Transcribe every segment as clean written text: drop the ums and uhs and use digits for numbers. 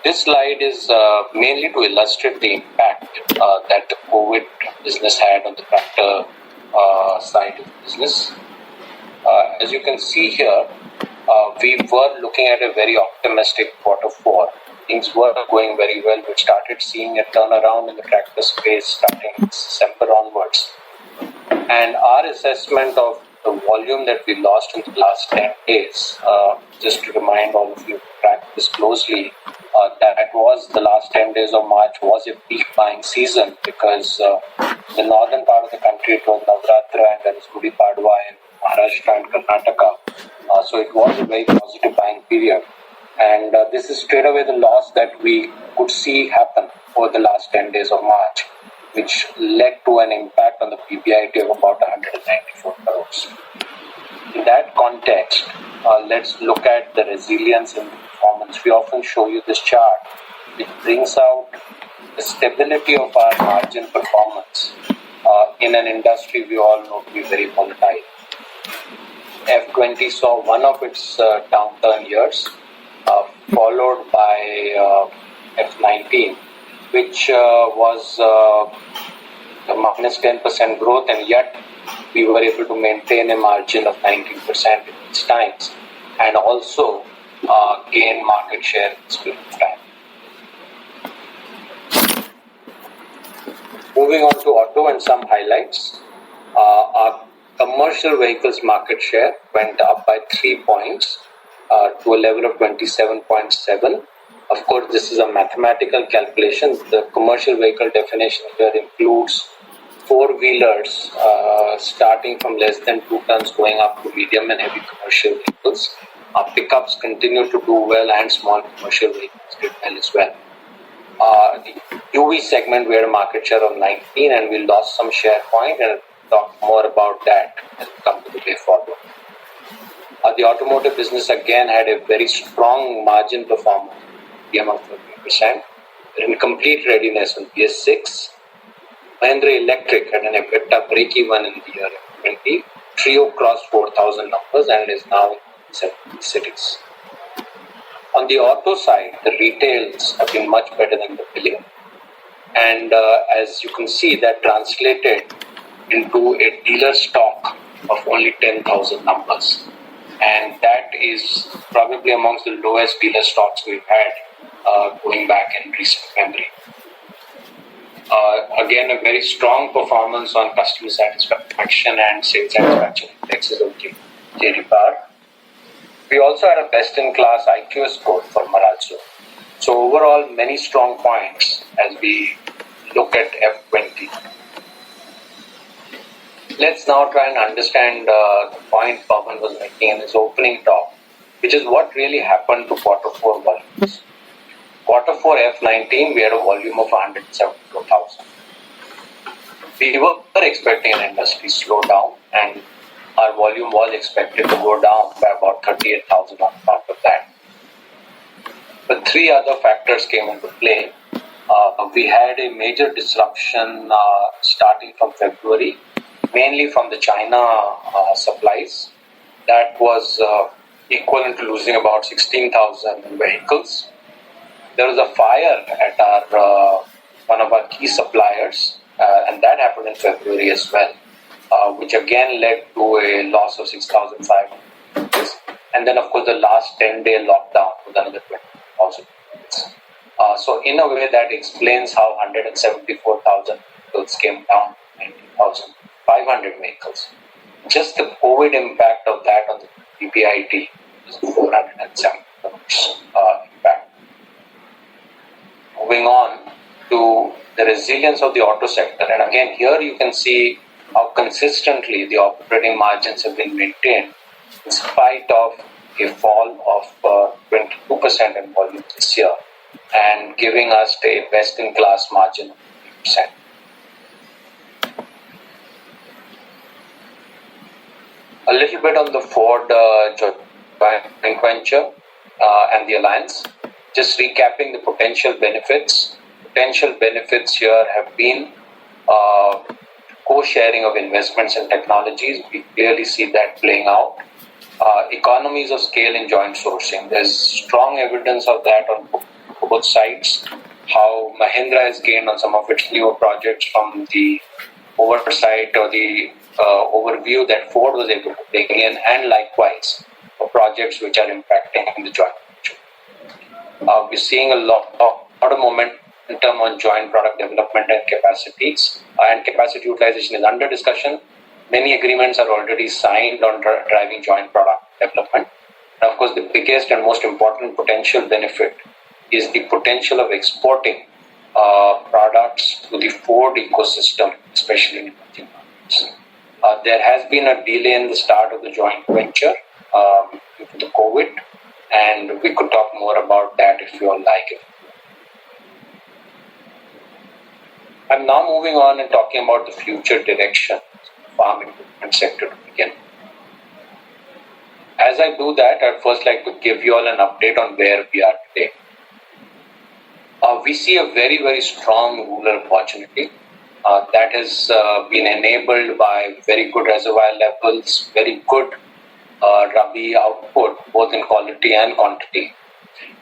This slide is mainly to illustrate the impact that the COVID business had on the tractor side of the business. As you can see here, we were looking at a very optimistic Q4. Things were going very well. We started seeing a turnaround in the tractor space starting December onwards. And our assessment of the volume that we lost in the last 10 days, just to remind all of you to track this closely, that was the last 10 days of March was a peak buying season because the northern part of the country, it was Navratra and there was Gudi Padwa in Maharashtra and Karnataka. So it was a very positive buying period. And this is straight away the loss that we could see happen over the last 10 days of March, which led to an impact on the PBIT of about 194 crores. In that context, let's look at the resilience in the performance. We often show you this chart, which brings out the stability of our margin performance in an industry we all know to be very volatile. F20 saw one of its downturn years, followed by F19, which was a minus 10% growth, and yet we were able to maintain a margin of 19% in these times and also gain market share in this period of time. Moving on to auto and some highlights. Our commercial vehicles market share went up by 3 points to a level of 27.7. Of course, this is a mathematical calculation. The commercial vehicle definition here includes four-wheelers starting from less than 2 tons going up to medium and heavy commercial vehicles. Our pickups continue to do well and small commercial vehicles did well as well. The UV segment, we had a market share of 19 and we lost some share point, and I'll talk more about that as we come to the way forward. The automotive business again had a very strong margin performance, PM of 30%. They're in complete readiness on PS6. Mahindra Electric had an EBITDA break-even in the year 2020. Trio crossed 4,000 numbers and is now in 70 cities. On the auto side, the retails have been much better than the billing. And as you can see, that translated into a dealer stock of only 10,000 numbers. And that is probably amongst the lowest dealer stocks we've had going back in recent memory. Again, a very strong performance on customer satisfaction and sales satisfaction indexes of JD Power. We also had a best-in-class IQ score for Marazzo. So overall, many strong points as we look at F20. Let's now try and understand the point Pawan was making in his opening talk, which is what really happened to Q4 volumes. Q4 F19, we had a volume of 174,000. We were expecting an industry slowdown, and our volume was expected to go down by about 38,000 on top of that. But three other factors came into play. We had a major disruption starting from February, mainly from the China supplies. That was equivalent to losing about 16,000 vehicles. There was a fire at our one of our key suppliers, and that happened in February as well, which again led to a loss of 6,500 vehicles. And then, of course, the last 10-day lockdown was another 20,000 vehicles. So in a way, that explains how 174,000 vehicles came down to 19,500 vehicles. Just the COVID impact of that on the PBIT is 407 crores impact. Moving on to the resilience of the auto sector. And again, here you can see how consistently the operating margins have been maintained in spite of a fall of 22% in volume this year and giving us a best-in-class margin of 3%. A little bit on the Ford joint venture and the alliance. Just recapping the potential benefits. Potential benefits here have been co-sharing of investments and technologies. We clearly see that playing out. Economies of scale in joint sourcing. There's strong evidence of that on both both sides, how Mahindra has gained on some of its newer projects from the oversight or the overview that Ford was able to bring in, and likewise for projects which are impacting the joint venture. We're seeing a lot of momentum on joint product development and capacities, and capacity utilization is under discussion. Many agreements are already signed on driving joint product development. And of course, the biggest and most important potential benefit is the potential of exporting products to the Ford ecosystem, especially in emerging markets. There has been a delay in the start of the joint venture due to the COVID, and we could talk more about that if you all like it. I'm now moving on and talking about the future direction of the farm equipment sector to begin. As I do that, I'd first like to give you all an update on where we are today. We see a very, very strong rural opportunity that has been enabled by very good reservoir levels, very good Rabi output, both in quality and quantity,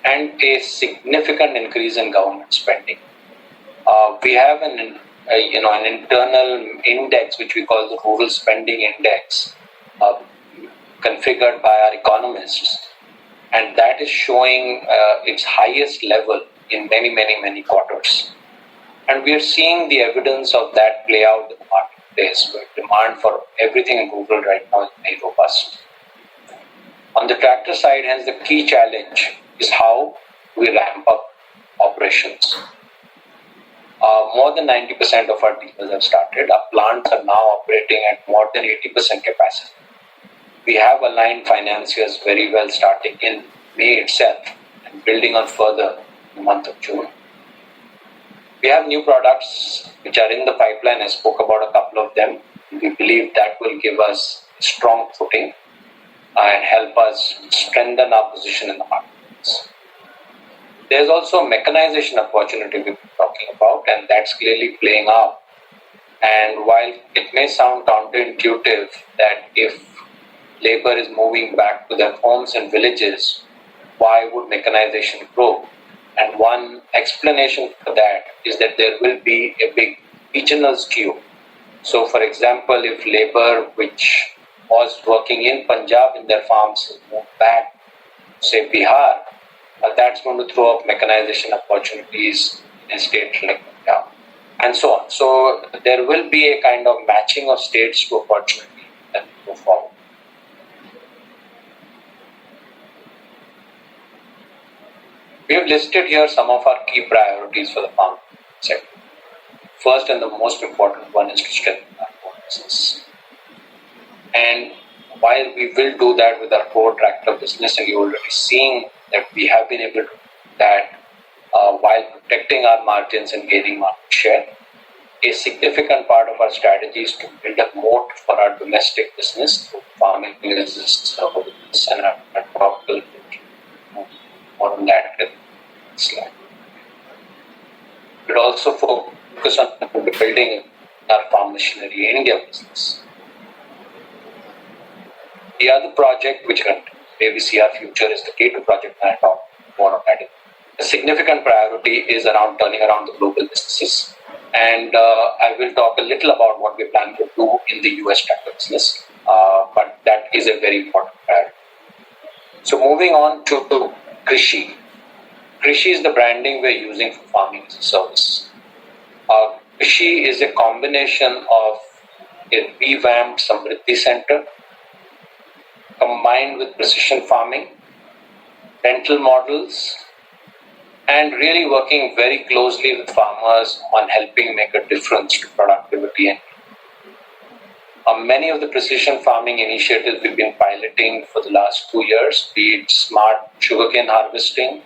and a significant increase in government spending. We have an internal index which we call the Rural Spending Index, configured by our economists, and that is showing its highest level in many quarters. And we are seeing the evidence of that play out in the marketplace, where demand for everything in rural right now is very robust. On the tractor side, hence the key challenge is how we ramp up operations. More than 90% of our dealers have started. Our plants are now operating at more than 80% capacity. We have aligned financiers very well starting in May itself and building on further in the month of June. We have new products which are in the pipeline. I spoke about a couple of them. We believe that will give us strong footing and help us strengthen our position in the markets. There's also a mechanization opportunity we've been talking about, and that's clearly playing out. And while it may sound counterintuitive that if labor is moving back to their homes and villages, why would mechanization grow? And one explanation for that is that there will be a big regional skew. So, for example, if labor which was working in Punjab in their farms move back, say Bihar, that's going to throw up mechanization opportunities in a state like Punjab, and so on. So there will be a kind of matching of states to opportunity as we go forward. We have listed here some of our key priorities for the farm sector. First and the most important one is to strengthen our core business. And while we will do that with our core tractor business, and you're already seeing that we have been able to do that while protecting our margins and gaining market share, a significant part of our strategy is to build a moat for our domestic business through farming business and our crop building. More on that in the slide. We'll also focus on building our farm machinery in India business. The other project which where we see our future is the K2 project, and I'll talk more on that. A significant priority is around turning around the global businesses, and I will talk a little about what we plan to do in the US tractor business, but that is a very important priority. So moving on to Krishi. Krishi is the branding we're using for farming as a service. Krishi is a combination of a revamped Samriddhi Center combined with precision farming, rental models, and really working very closely with farmers on helping make a difference to productivity. And many of the precision farming initiatives we've been piloting for the last 2 years, be it smart sugarcane harvesting,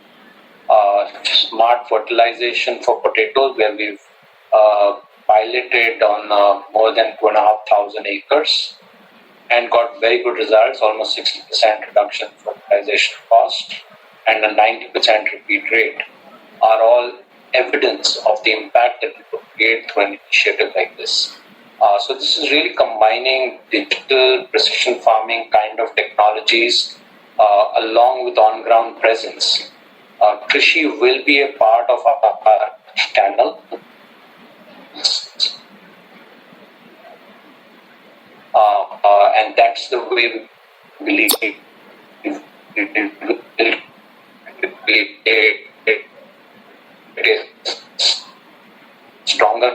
smart fertilization for potatoes, where we've piloted on more than 2,500 acres and got very good results, almost 60% reduction in fertilization cost and a 90% repeat rate, are all evidence of the impact that we could create through an initiative like this. So this is really combining digital precision farming kind of technologies along with on-ground presence Krishi will be a part of our channel. And that's the way we believe it is stronger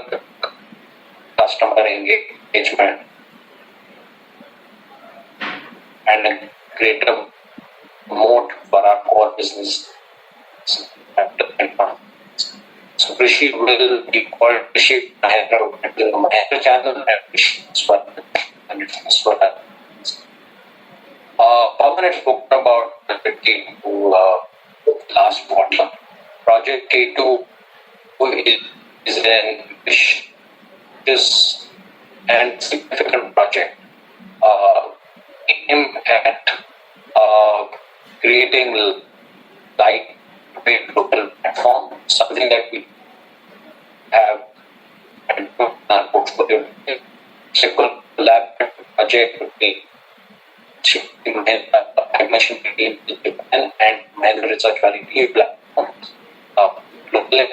customer engagement and a greater moat for our core business. So Krishi will be called Krishi Mahindra channel and Krishi Swaran. Pawan had spoken about Project K2 last quarter. Project K2 is an ambitious and significant project aimed at creating lightweight global platform, something that we have in our portfolio. Simple collaborative project between I mentioned between Japan and Mahindra Research Valley platform globally,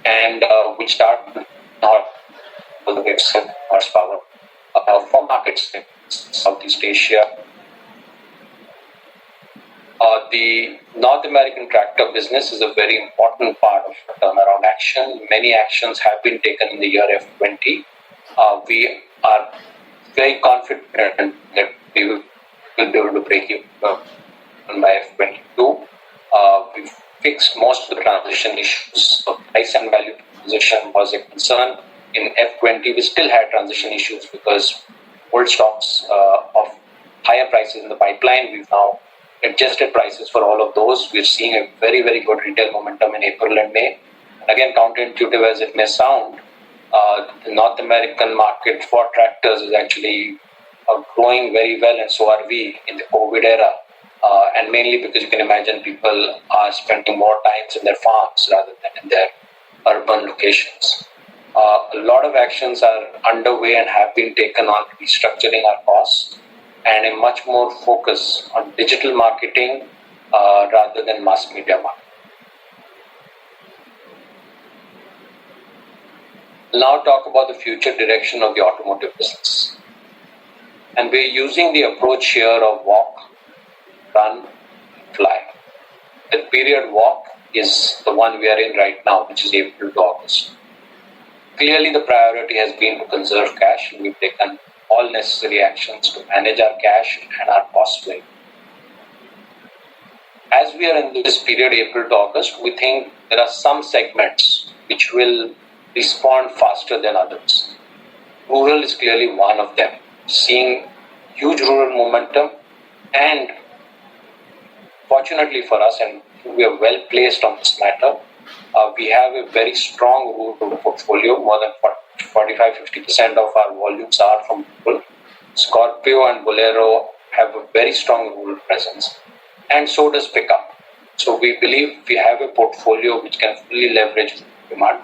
and we start not for the website horsepower for markets in Southeast Asia. The North American tractor business is a very important part of turnaround action. Many actions have been taken in the year F20. We are very confident that we will be able to break even by F22. We've fixed most of the transition issues. So price and value transition was a concern. In F20, we still had transition issues because old stocks of higher prices in the pipeline. We've now adjusted prices for all of those. We're seeing a very, very good retail momentum in April and May. And again, counterintuitive as it may sound, the North American market for tractors is actually growing very well, and so are we in the COVID era. And mainly because you can imagine people are spending more times in their farms rather than in their urban locations. A lot of actions are underway and have been taken on restructuring our costs and a much more focus on digital marketing rather than mass media marketing. Now talk about the future direction of the automotive business. And we're using the approach here of walk, run, fly. The period walk is the one we are in right now, which is April to August. Clearly the priority has been to conserve cash, and we've taken all necessary actions to manage our cash and our cost flow. As we are in this period, April to August, we think there are some segments which will respond faster than others. Rural is clearly one of them, seeing huge rural momentum, and fortunately for us, and we are well placed on this matter, we have a very strong rural portfolio. More than 45-50% of our volumes are from rural. Scorpio and Bolero have a very strong rural presence, and so does Pickup. So we believe we have a portfolio which can fully leverage demand.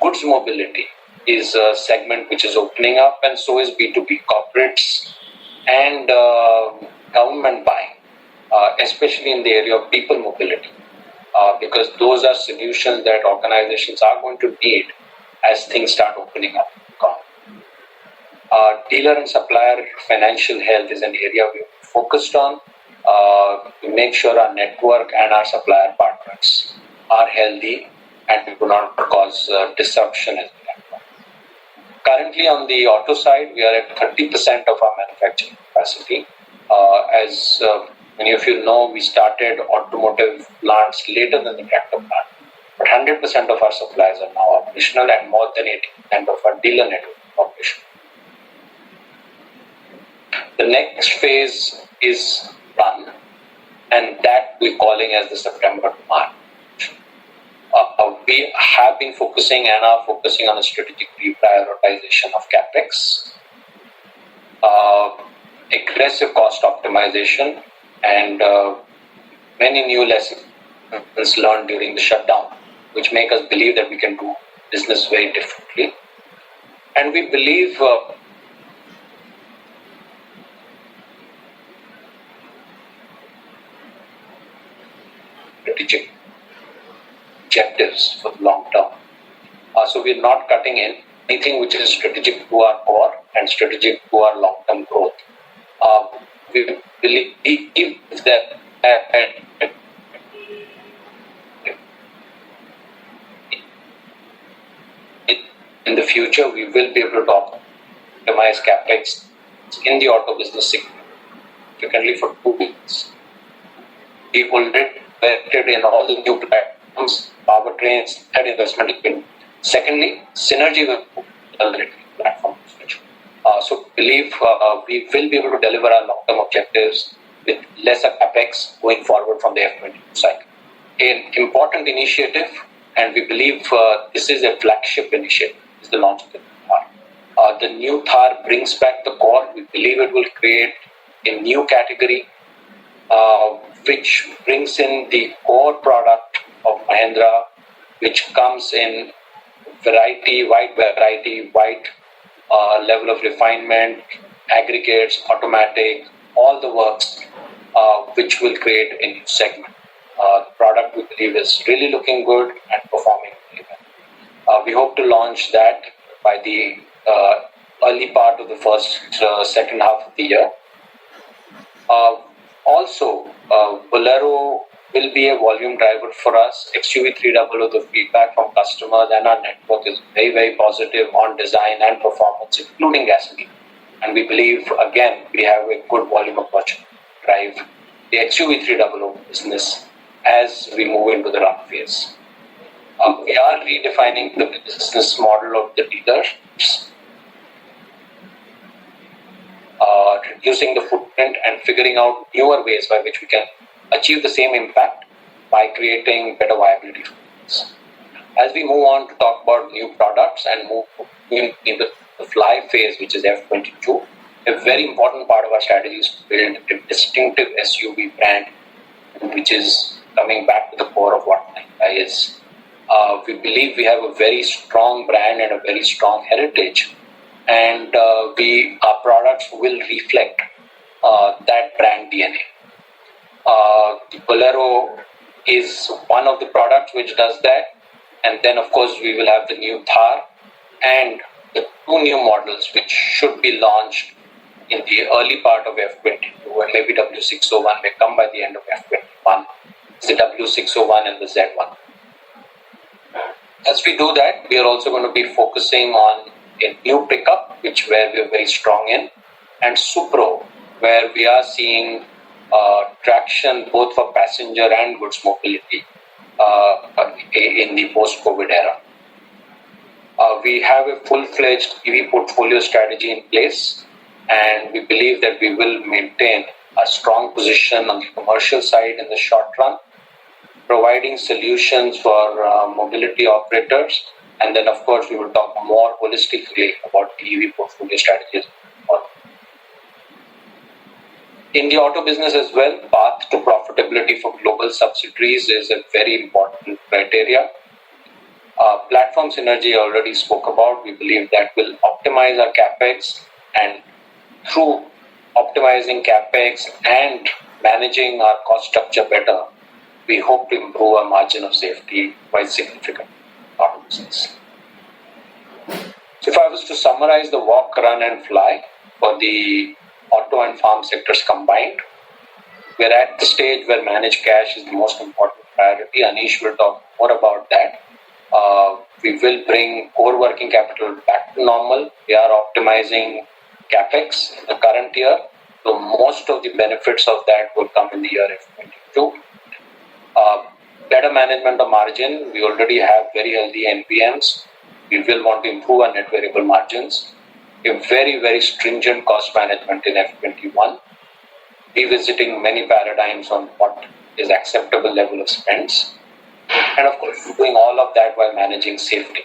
Goods mobility is a segment which is opening up, and so is B2B corporates and government buying, especially in the area of people mobility, because those are solutions that organizations are going to need as things start opening up. Dealer and supplier financial health is an area we're focused on to make sure our network and our supplier partners are healthy and we do not cause disruption in the network. Currently on the auto side, we are at 30% of our manufacturing capacity. As many of you know, we started automotive plants later than the tractor plant, but 100% of our suppliers are now operational and more than 80% of our dealer network is operational. The next phase is run, and that we're calling as the September to March. We have been focusing and are focusing on a strategic reprioritization of CapEx, aggressive cost optimization, and many new lessons learned during the shutdown, which make us believe that we can do business very differently. And we believe objectives for the long term. So we're not cutting in anything which is strategic to our core and strategic to our long-term growth. We believe that in the future we will be able to optimize capex in the auto business significantly for 2 reasons. We already invested in all the new platforms, powertrains, and investment equipment. Secondly, synergy with the platform. So believe we will be able to deliver our long-term objectives with lesser capex going forward from the F20 cycle. An important initiative, and we believe this is a flagship initiative, is the launch of the Thar. The new Thar brings back the core. We believe it will create a new category which brings in the core product of Mahindra, which comes in wide level of refinement, aggregates, automatic, all the works, which will create a new segment. The product we believe is really looking good and performing really well. We hope to launch that by the early part of the second half of the year. Also, Bolero will be a volume driver for us. XUV300, the feedback from customers and our network is very, very positive on design and performance, including gasoline. And we believe, again, we have a good volume opportunity to drive the XUV300 business as we move into the run phase. We are redefining the business model of the dealers, reducing the footprint and figuring out newer ways by which we can achieve the same impact by creating better viability for us. As we move on to talk about new products and move in the fly phase, which is F22, a very important part of our strategy is to build a distinctive SUV brand, which is coming back to the core of what Mahindra is. We believe we have a very strong brand and a very strong heritage, and our products will reflect that brand DNA. The Bolero is one of the products which does that, and then of course we will have the new Thar and the 2 new models which should be launched in the early part of F22, and maybe W601 may come by the end of F21. It's the W601 and the Z1. As we do that, we are also going to be focusing on a new pickup, where we are very strong in, and Supro, where we are seeing traction both for passenger and goods mobility in the post-COVID era. We have a full-fledged EV portfolio strategy in place, and we believe that we will maintain a strong position on the commercial side in the short run, providing solutions for mobility operators, and then of course we will talk more holistically about the EV portfolio strategies. In the auto business as well, path to profitability for global subsidiaries is a very important criteria. Platform synergy I already spoke about. We believe that will optimize our capex, and through optimizing capex and managing our cost structure better, we hope to improve our margin of safety quite significantly in auto business. So if I was to summarize the walk, run and fly for the auto and farm sectors combined, we're at the stage where managed cash is the most important priority. Anish will talk more about that. We will bring core working capital back to normal. We are optimizing capex in the current year, so most of the benefits of that will come in the year F22. Better management of margin. We already have very healthy NPMs. We will want to improve our net variable margins. A very, very stringent cost management in F21. Revisiting many paradigms on what is acceptable level of spends. And of course, doing all of that while managing safety.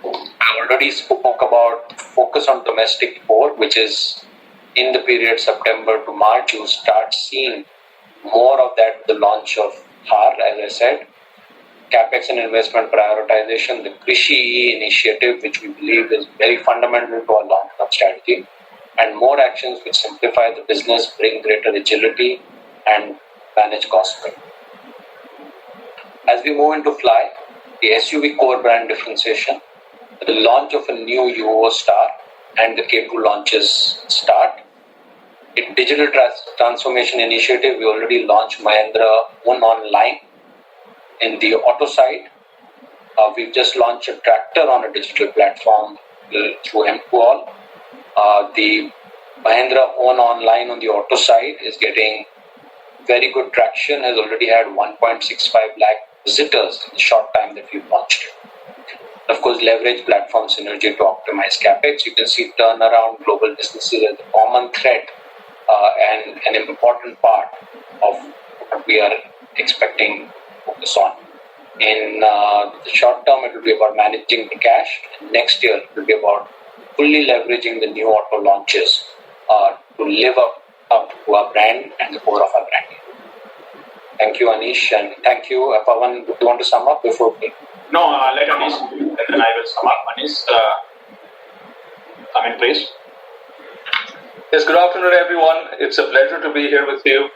I already spoke about focus on domestic core, which is in the period September to March. You start seeing more of that with the launch of Thar, as I said. Capex and investment prioritization, the Krishi initiative, which we believe is very fundamental to our long-term strategy, and more actions which simplify the business, bring greater agility, and manage costs better. As we move into Fly, the SUV core brand differentiation, the launch of a new UO Star and the K2 launches start. In digital transformation initiative, we already launched Mahindra Online. In the auto side, we've just launched a tractor on a digital platform through MQAll. The Mahindra Online on the auto side is getting very good traction, has already had 1.65 lakh visitors in the short time that we've launched it. Of course, leverage platform synergy to optimize capex. You can see turnaround global businesses as a common thread and an important part of what we are expecting to focus on. In the short term, it will be about managing the cash. Next year, it will be about fully leveraging the new auto launches to live up to our brand and the core of our brand. Thank you, Anish, and thank you. Pawan, do you want to sum up before we? No, let Anish do, and then I will sum up. Anish, come in, please. Yes, good afternoon, everyone. It's a pleasure to be here with you.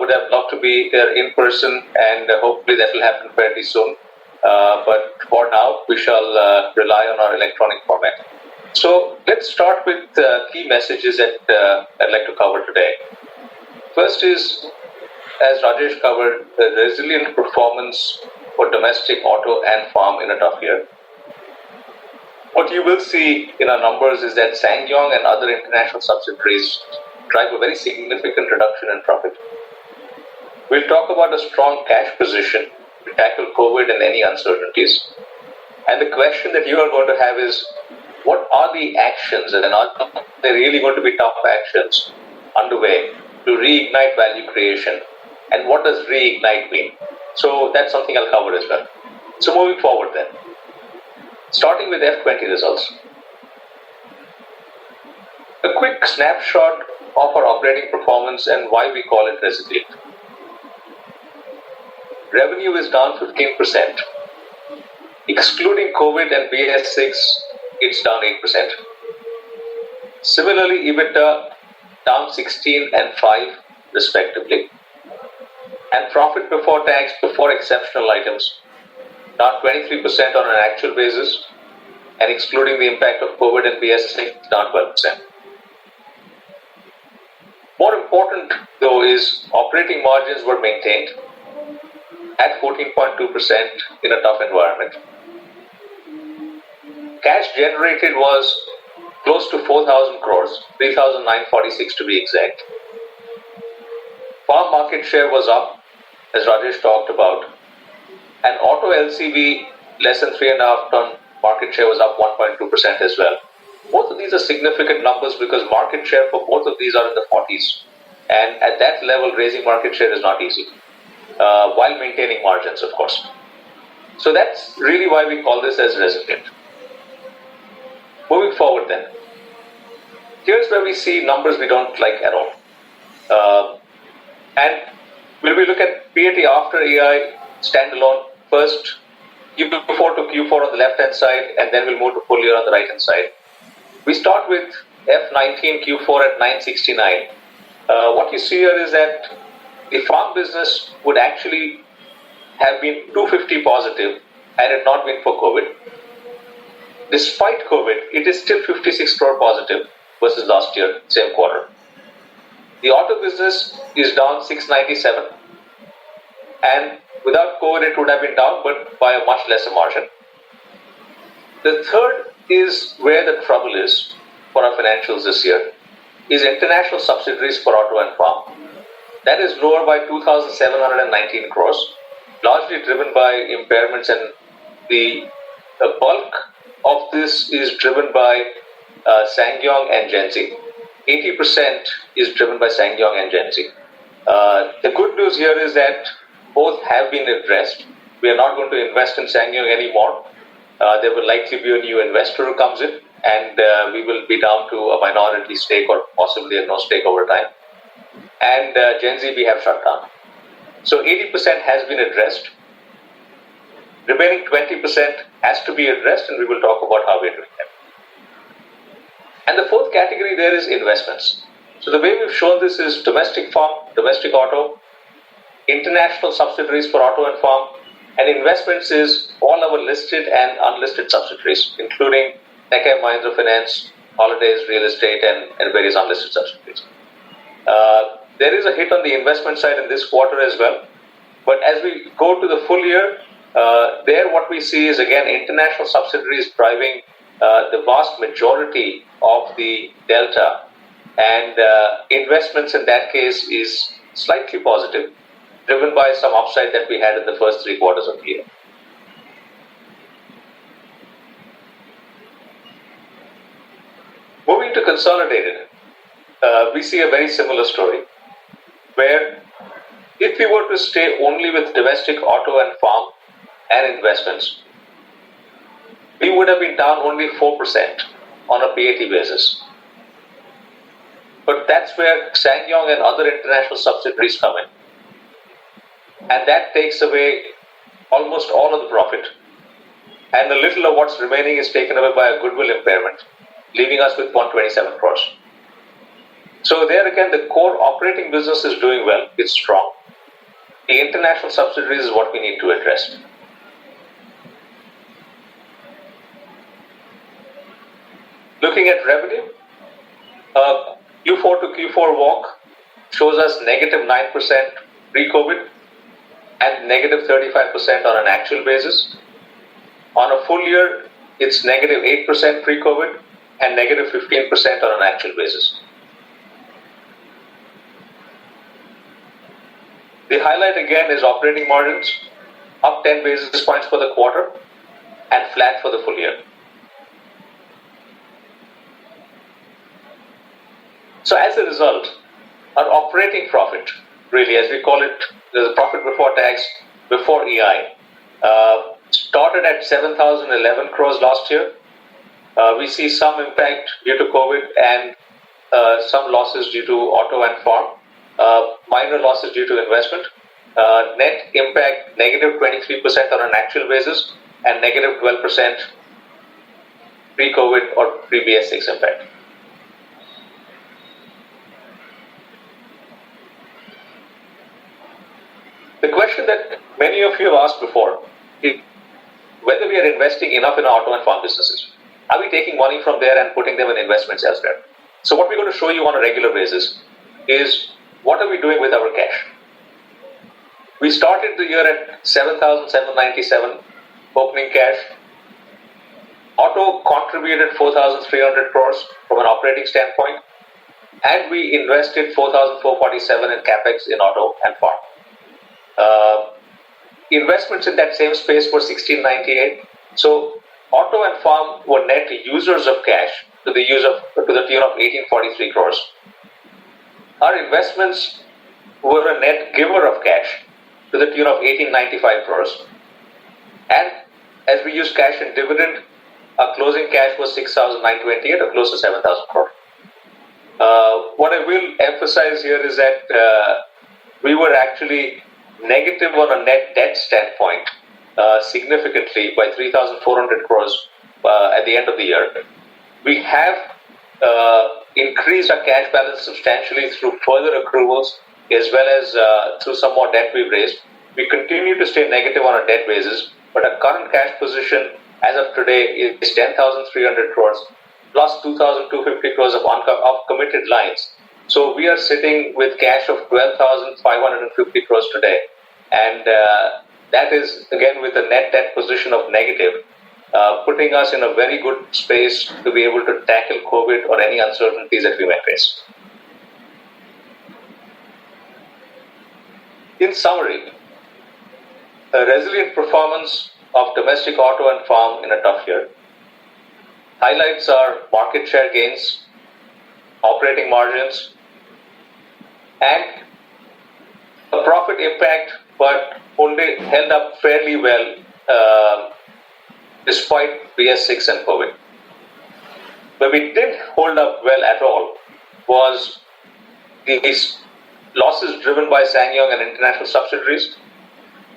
Would have loved to be here in person, and hopefully that will happen fairly soon. But for now, we shall rely on our electronic format. So let's start with key messages that I'd like to cover today. First is, as Rajesh covered, the resilient performance for domestic auto and farm in a tough year. What you will see in our numbers is that SsangYong and other international subsidiaries drive a very significant reduction in profit. We'll talk about a strong cash position to tackle COVID and any uncertainties. And the question that you are going to have is, what are the actions, and are they really going to be tough actions underway to reignite value creation? And what does reignite mean? So that's something I'll cover as well. So moving forward then. Starting with F20 results. A quick snapshot of our operating performance and why we call it resilient. Revenue is down 15%. Excluding COVID and BS6, it's down 8%. Similarly, EBITDA down 16 and 5 respectively. And profit before tax before exceptional items down 23% on an actual basis, and excluding the impact of COVID and BS6, down 12%. More important, though, is operating margins were maintained at 14.2% in a tough environment. Cash generated was close to 4,000 crores, 3,946 to be exact. Farm market share was up, as Rajesh talked about, and auto LCV less than 3.5 ton market share was up 1.2% as well. Both of these are significant numbers because market share for both of these are in the 40s. And at that level, raising market share is not easy, while maintaining margins, of course. So that's really why we call this as resilient. Moving forward then. Here's where we see numbers we don't like at all. And when we look at PAT after AI standalone, first Q4 to Q4 on the left-hand side, and then we'll move to full year on the right-hand side. We start with F19 Q4 at 969. What you see here is that the farm business would actually have been 250 positive had it not been for COVID. Despite COVID, it is still 56 crore positive versus last year, same quarter. The auto business is down 697, and without COVID it would have been down, but by a much lesser margin. The third is where the trouble is for our financials this year, is international subsidiaries for auto and farm. That is lower by 2,719 crores, largely driven by impairments, and the bulk of this is driven by SsangYong and Genzi. 80% is driven by SsangYong and Genzi. The good news here is that both have been addressed. We are not going to invest in SsangYong anymore. There will likely be a new investor who comes in, and we will be down to a minority stake or possibly a no stake over time. And Genzi we have shut down. So 80% has been addressed. Remaining 20% has to be addressed, and we will talk about how we are doing that. And the fourth category there is investments. So the way we've shown this is domestic farm, domestic auto, international subsidiaries for auto and farm, And investments is all our listed and unlisted subsidiaries, including Mahindra Finance, Holidays, Real Estate, and various unlisted subsidiaries. There is a hit on the investment side in this quarter as well. But as we go to the full year, there what we see is again international subsidiaries driving the vast majority of the delta, and investments in that case is slightly positive, driven by some upside that we had in the first 3 quarters of the year. Moving to consolidated, we see a very similar story, where if we were to stay only with domestic auto and farm and investments, we would have been down only 4% on a PAT basis. But that's where SsangYong and other international subsidiaries come in. And that takes away almost all of the profit. And a little of what's remaining is taken away by a goodwill impairment, leaving us with 127 crores. So there again, the core operating business is doing well, it's strong. The international subsidiaries is what we need to address. Looking at revenue, Q4 to Q4 walk shows us negative 9% pre-COVID and negative 35% on an actual basis. On a full year, it's negative 8% pre-COVID and negative 15% on an actual basis. The highlight again is operating margins, up 10 basis points for the quarter and flat for the full year. So as a result, our operating profit, really as we call it, the profit before tax, before EI, started at 7,011 crores last year. We see some impact due to COVID and some losses due to auto and farm, minor losses due to investment. Net impact negative 23% on an actual basis and negative 12% pre-COVID or pre-BS6 impact. The question that many of you have asked before is whether we are investing enough in our auto and farm businesses. Are we taking money from there and putting them in investments elsewhere? So what we're going to show you on a regular basis is what are we doing with our cash. We started the year at 7,797 opening cash. Auto contributed 4,300 crores from an operating standpoint, and we invested 4,447 in capex in auto and farm. Investments in that same space were 1,698. So auto and farm were net users of cash to the tune of 1,843 crores. Our investments were a net giver of cash to the tune of 1,895 crores. And as we used cash and dividend, our closing cash was 6,928 or close to 7,000 crores. What I will emphasize here is that we were actually negative on a net debt standpoint significantly by 3,400 crores at the end of the year. We have increased our cash balance substantially through further accruals as well as through some more debt we've raised. We continue to stay negative on a debt basis, but our current cash position as of today is 10,300 crores plus 2,250 crores of committed lines. So we are sitting with cash of 12,550 crores today, and that is again with a net debt position of negative, putting us in a very good space to be able to tackle COVID or any uncertainties that we may face. In summary, a resilient performance of domestic auto and farm in a tough year. Highlights are market share gains, operating margins, and a profit impact, but only held up fairly well despite BS6 and COVID. Where we didn't hold up well at all was these losses driven by SsangYong and international subsidiaries.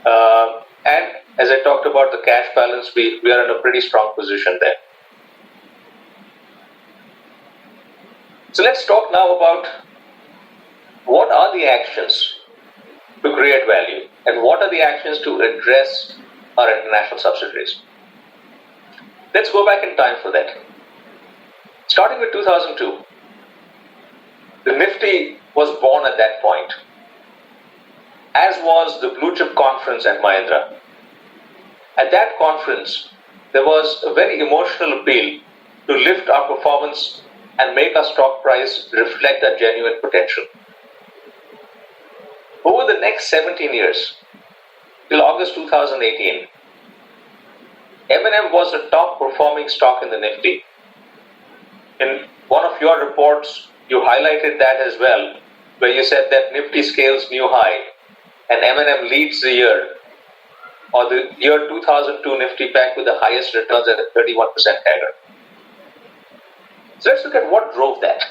And as I talked about the cash balance, we are in a pretty strong position there. So let's talk now about what are the actions to create value and what are the actions to address our international subsidiaries. Let's go back in time for that. Starting with 2002, the Nifty was born at that point, as was the Blue Chip Conference at Mahindra. At that conference, there was a very emotional appeal to lift our performance and make our stock price reflect our genuine potential. Over the next 17 years, till August 2018, M&M was the top performing stock in the Nifty. In one of your reports, you highlighted that as well, where you said that Nifty scales new high and M&M leads the year, or the year 2002 Nifty pack with the highest returns at a 31% CAGR. So let's look at what drove that.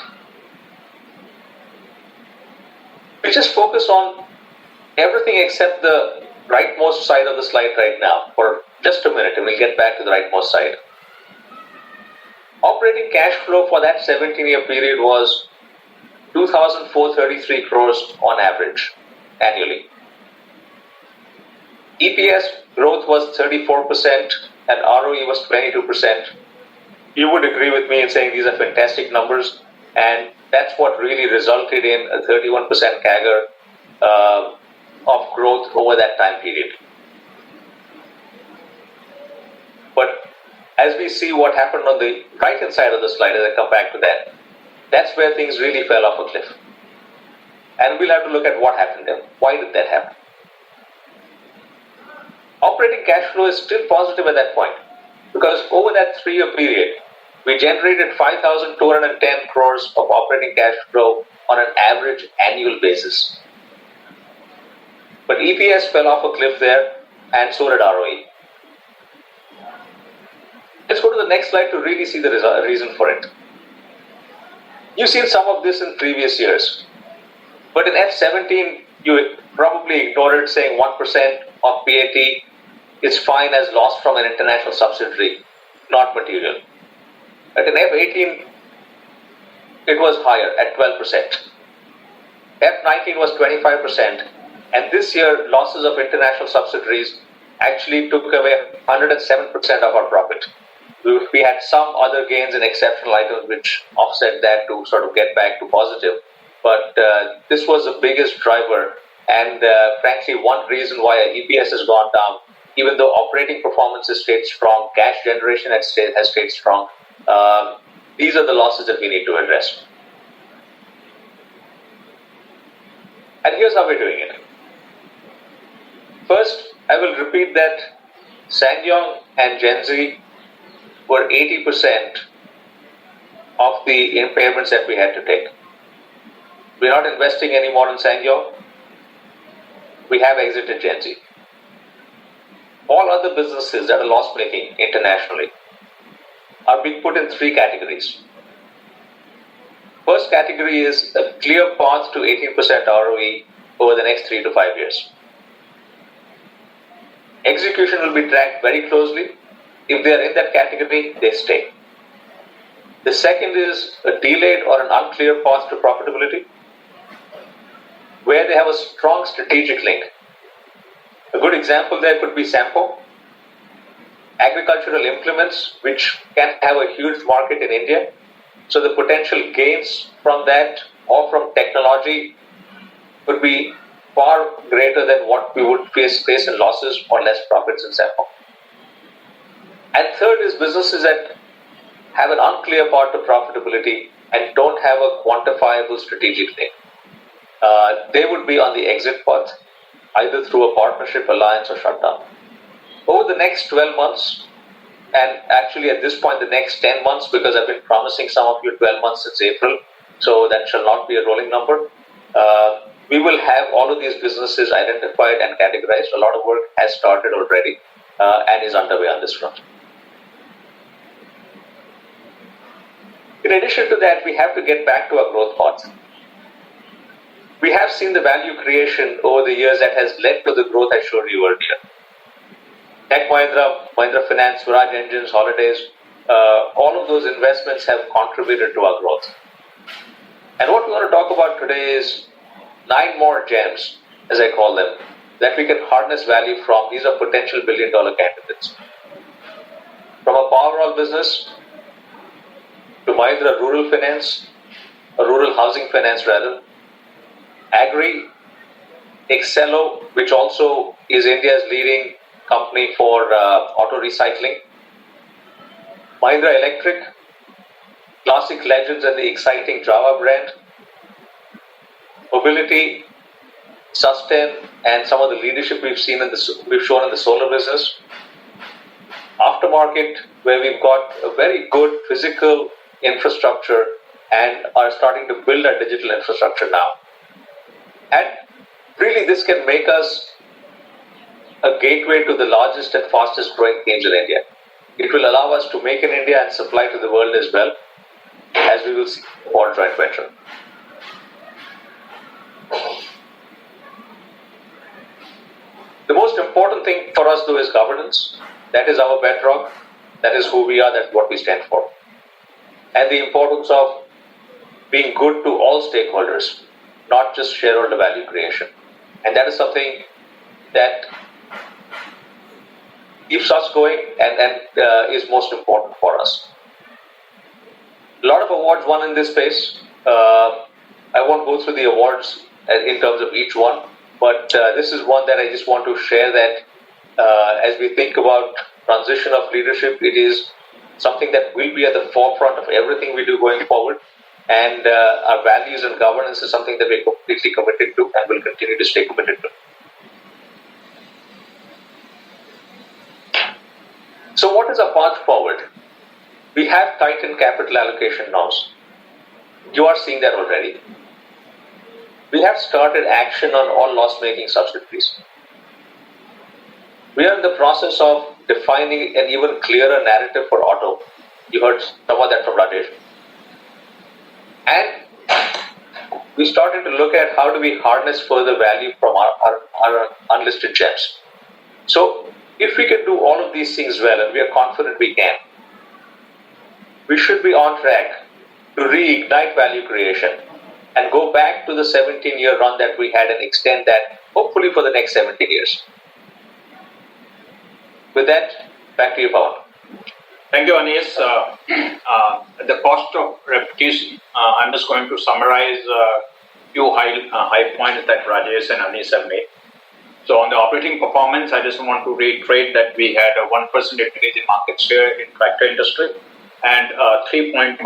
We just focus on everything except the rightmost side of the slide right now for just a minute, and we'll get back to the rightmost side. Operating cash flow for that 17-year period was 2,433 crores on average annually. EPS growth was 34% and ROE was 22%. You would agree with me in saying these are fantastic numbers, and that's what really resulted in a 31% CAGR of growth over that time period. But as we see what happened on the right-hand side of the slide, as I come back to that, that's where things really fell off a cliff. And we'll have to look at what happened there. Why did that happen? Operating cash flow is still positive at that point, because over that 3-year period, we generated 5,210 crores of operating cash flow on an average annual basis. But EPS fell off a cliff there, and so did ROE. Let's go to the next slide to really see the reason for it. You've seen some of this in previous years, but in F17, you probably ignored it, saying 1% of PAT is fine as loss from an international subsidiary, not material. But in F18, it was higher at 12%. F19 was 25%, and this year, losses of international subsidiaries actually took away 107% of our profit. We had some other gains and exceptional items which offset that to sort of get back to positive. But this was the biggest driver, and frankly, one reason why our EPS has gone down, even though operating performance has stayed strong, cash generation has stayed strong. These are the losses that we need to address. And here's how we're doing it. First, I will repeat that SsangYong and Gen Z were 80% of the impairments that we had to take. We're not investing anymore in SsangYong. We have exited Gen Z. All other businesses that are loss-making internationally are being put in 3 categories. First category is a clear path to 18% ROE over the next 3 to 5 years. Execution will be tracked very closely. If they are in that category, they stay. The second is a delayed or an unclear path to profitability, where they have a strong strategic link. A good example there could be Sampo, agricultural implements, which can have a huge market in India. So the potential gains from that or from technology would be far greater than what we would face in losses or less profits in Sampo. And third is businesses that have an unclear path to profitability and don't have a quantifiable strategic link. They would be on the exit path, either through a partnership, alliance, or shutdown. Over the next 12 months, and actually at this point the next 10 months, because I've been promising some of you 12 months since April, so that shall not be a rolling number. We will have all of these businesses identified and categorized. A lot of work has started already and is underway on this front. In addition to that, we have to get back to our growth path. We have seen the value creation over the years that has led to the growth I showed you earlier. Tech Mahindra, Mahindra Finance, Swaraj Engines, Holidays, all of those investments have contributed to our growth. And what we want to talk about today is 9 more gems, as I call them, that we can harness value from. These are potential billion-dollar candidates. From a Powerall business to Mahindra Rural Finance, or Rural Housing Finance rather, Agri, Excello, which also is India's leading company for auto recycling, Mahindra Electric, classic legends and the exciting Java brand, Mobility, Sustain, and some of the leadership we've shown in the solar business. Aftermarket, where we've got a very good physical infrastructure and are starting to build our digital infrastructure now. And really, this can make us a gateway to the largest and fastest growing themes in India. It will allow us to make in India and supply to the world as well, as we will see more joint venture. The most important thing for us though is governance. That is our bedrock. That is who we are. That's what we stand for. And the importance of being good to all stakeholders, not just shareholder value creation. And that is something that keeps us going and is most important for us. A lot of awards won in this space. I won't go through the awards in terms of each one, but this is one that I just want to share that as we think about transition of leadership, it is something that will be at the forefront of everything we do going forward. And our values and governance is something that we're completely committed to and will continue to stay committed to. So what is our path forward? We have tightened capital allocation norms. You are seeing that already. We have started action on all loss-making subsidiaries. We are in the process of defining an even clearer narrative for auto. You heard some of that from Rajesh. And we started to look at how do we harness further value from our unlisted gems. So if we can do all of these things well, and we are confident we can, we should be on track to reignite value creation and go back to the 17-year run that we had and extend that hopefully for the next 17 years. With that, back to you, Pawan. Thank you, Anish. At the cost of repetition, I'm just going to summarize a few high points that Rajesh and Anish have made. So on the operating performance, I just want to reiterate that we had a 1% increase in market share in tractor industry and 3.1%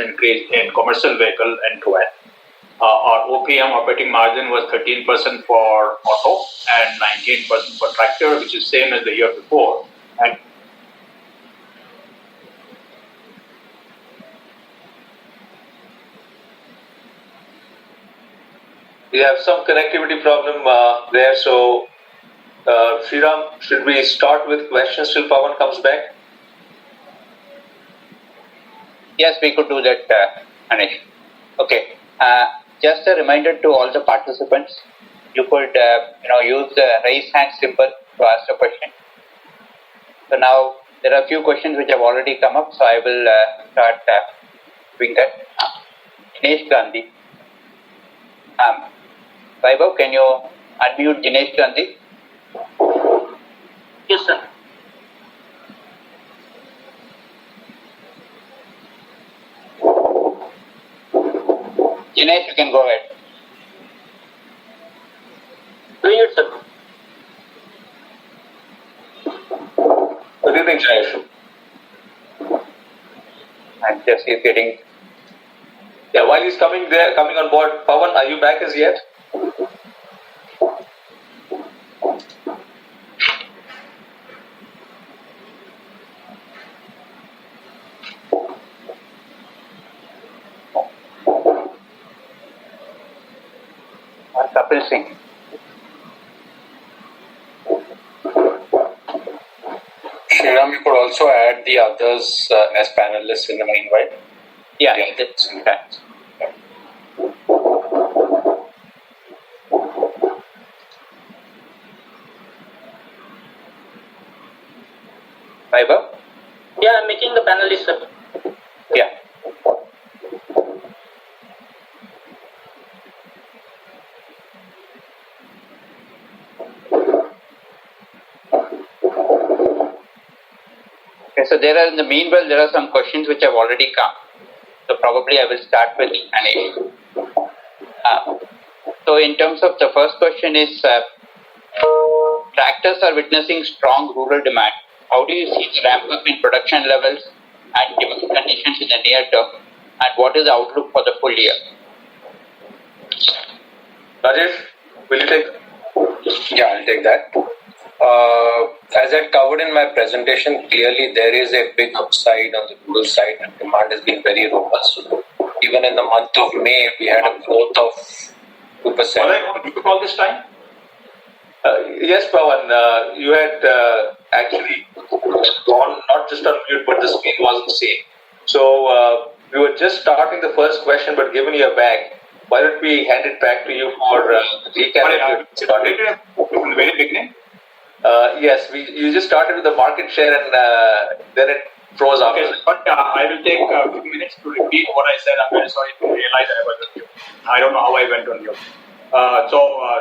increase in commercial vehicle end-to-end. Our OPM operating margin was 13% for auto and 19% for tractor, which is same as the year before. And we have some connectivity problem there, so Sriram, should we start with questions till Pawan comes back? Yes, we could do that, Anish. Okay. Just a reminder to all the participants, you could use the raise hand symbol to ask a question. So now there are a few questions which have already come up, so I will start doing that. Jinesh Gandhi. Vaibhav, can you unmute Jinesh Gandhi? Yes, sir. Jinesh, you can go ahead. Doing it, sir. What do you think, Jayesh? I'm just getting. Yeah, while he's coming on board, Pawan, are you back as yet? Kapil Singh. Sriram, you could also add the others as panelists in the meanwhile. Yeah, that's okay. Vaibhav? Yeah, I'm making the panelist, sir. Yeah. Okay, so in the meanwhile, there are some questions which have already come. So probably I will start with Anish. So in terms of the first question is, tractors are witnessing strong rural demand. How do you see the ramp up in production levels and demand conditions in the near term? And what is the outlook for the full year? Rajesh, will you take? Yeah, I'll take that. As I covered in my presentation, clearly there is a big upside on the rural side and demand has been very robust. Even in the month of May, we had a growth of 2%. Was I on mute all this time? Yes, Pawan, you had actually gone not just on mute, but the screen wasn't seen. So we were just starting the first question, but given you a bag, why don't we hand it back to you for recap? From the very beginning? Yes, you just started with the market share and then it froze after. Okay, but I will take a few minutes to repeat what I said. I'm very sorry to realize I was on mute. I don't know how I went on mute.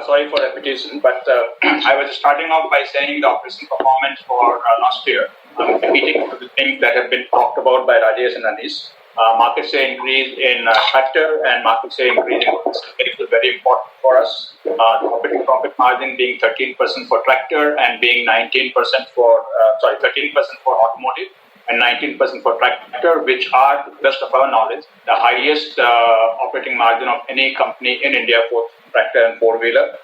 Sorry for repetition, but I was starting off by saying the operational performance for last year. I'm repeating the things that have been talked about by Rajesh and Anish. Market share increase in tractor and market share increase in is very important for us. Operating profit margin being 13% for tractor and being 13% for automotive and 19% for tractor, which are, to the best of our knowledge, the highest operating margin of any company in India for tractor and four-wheeler.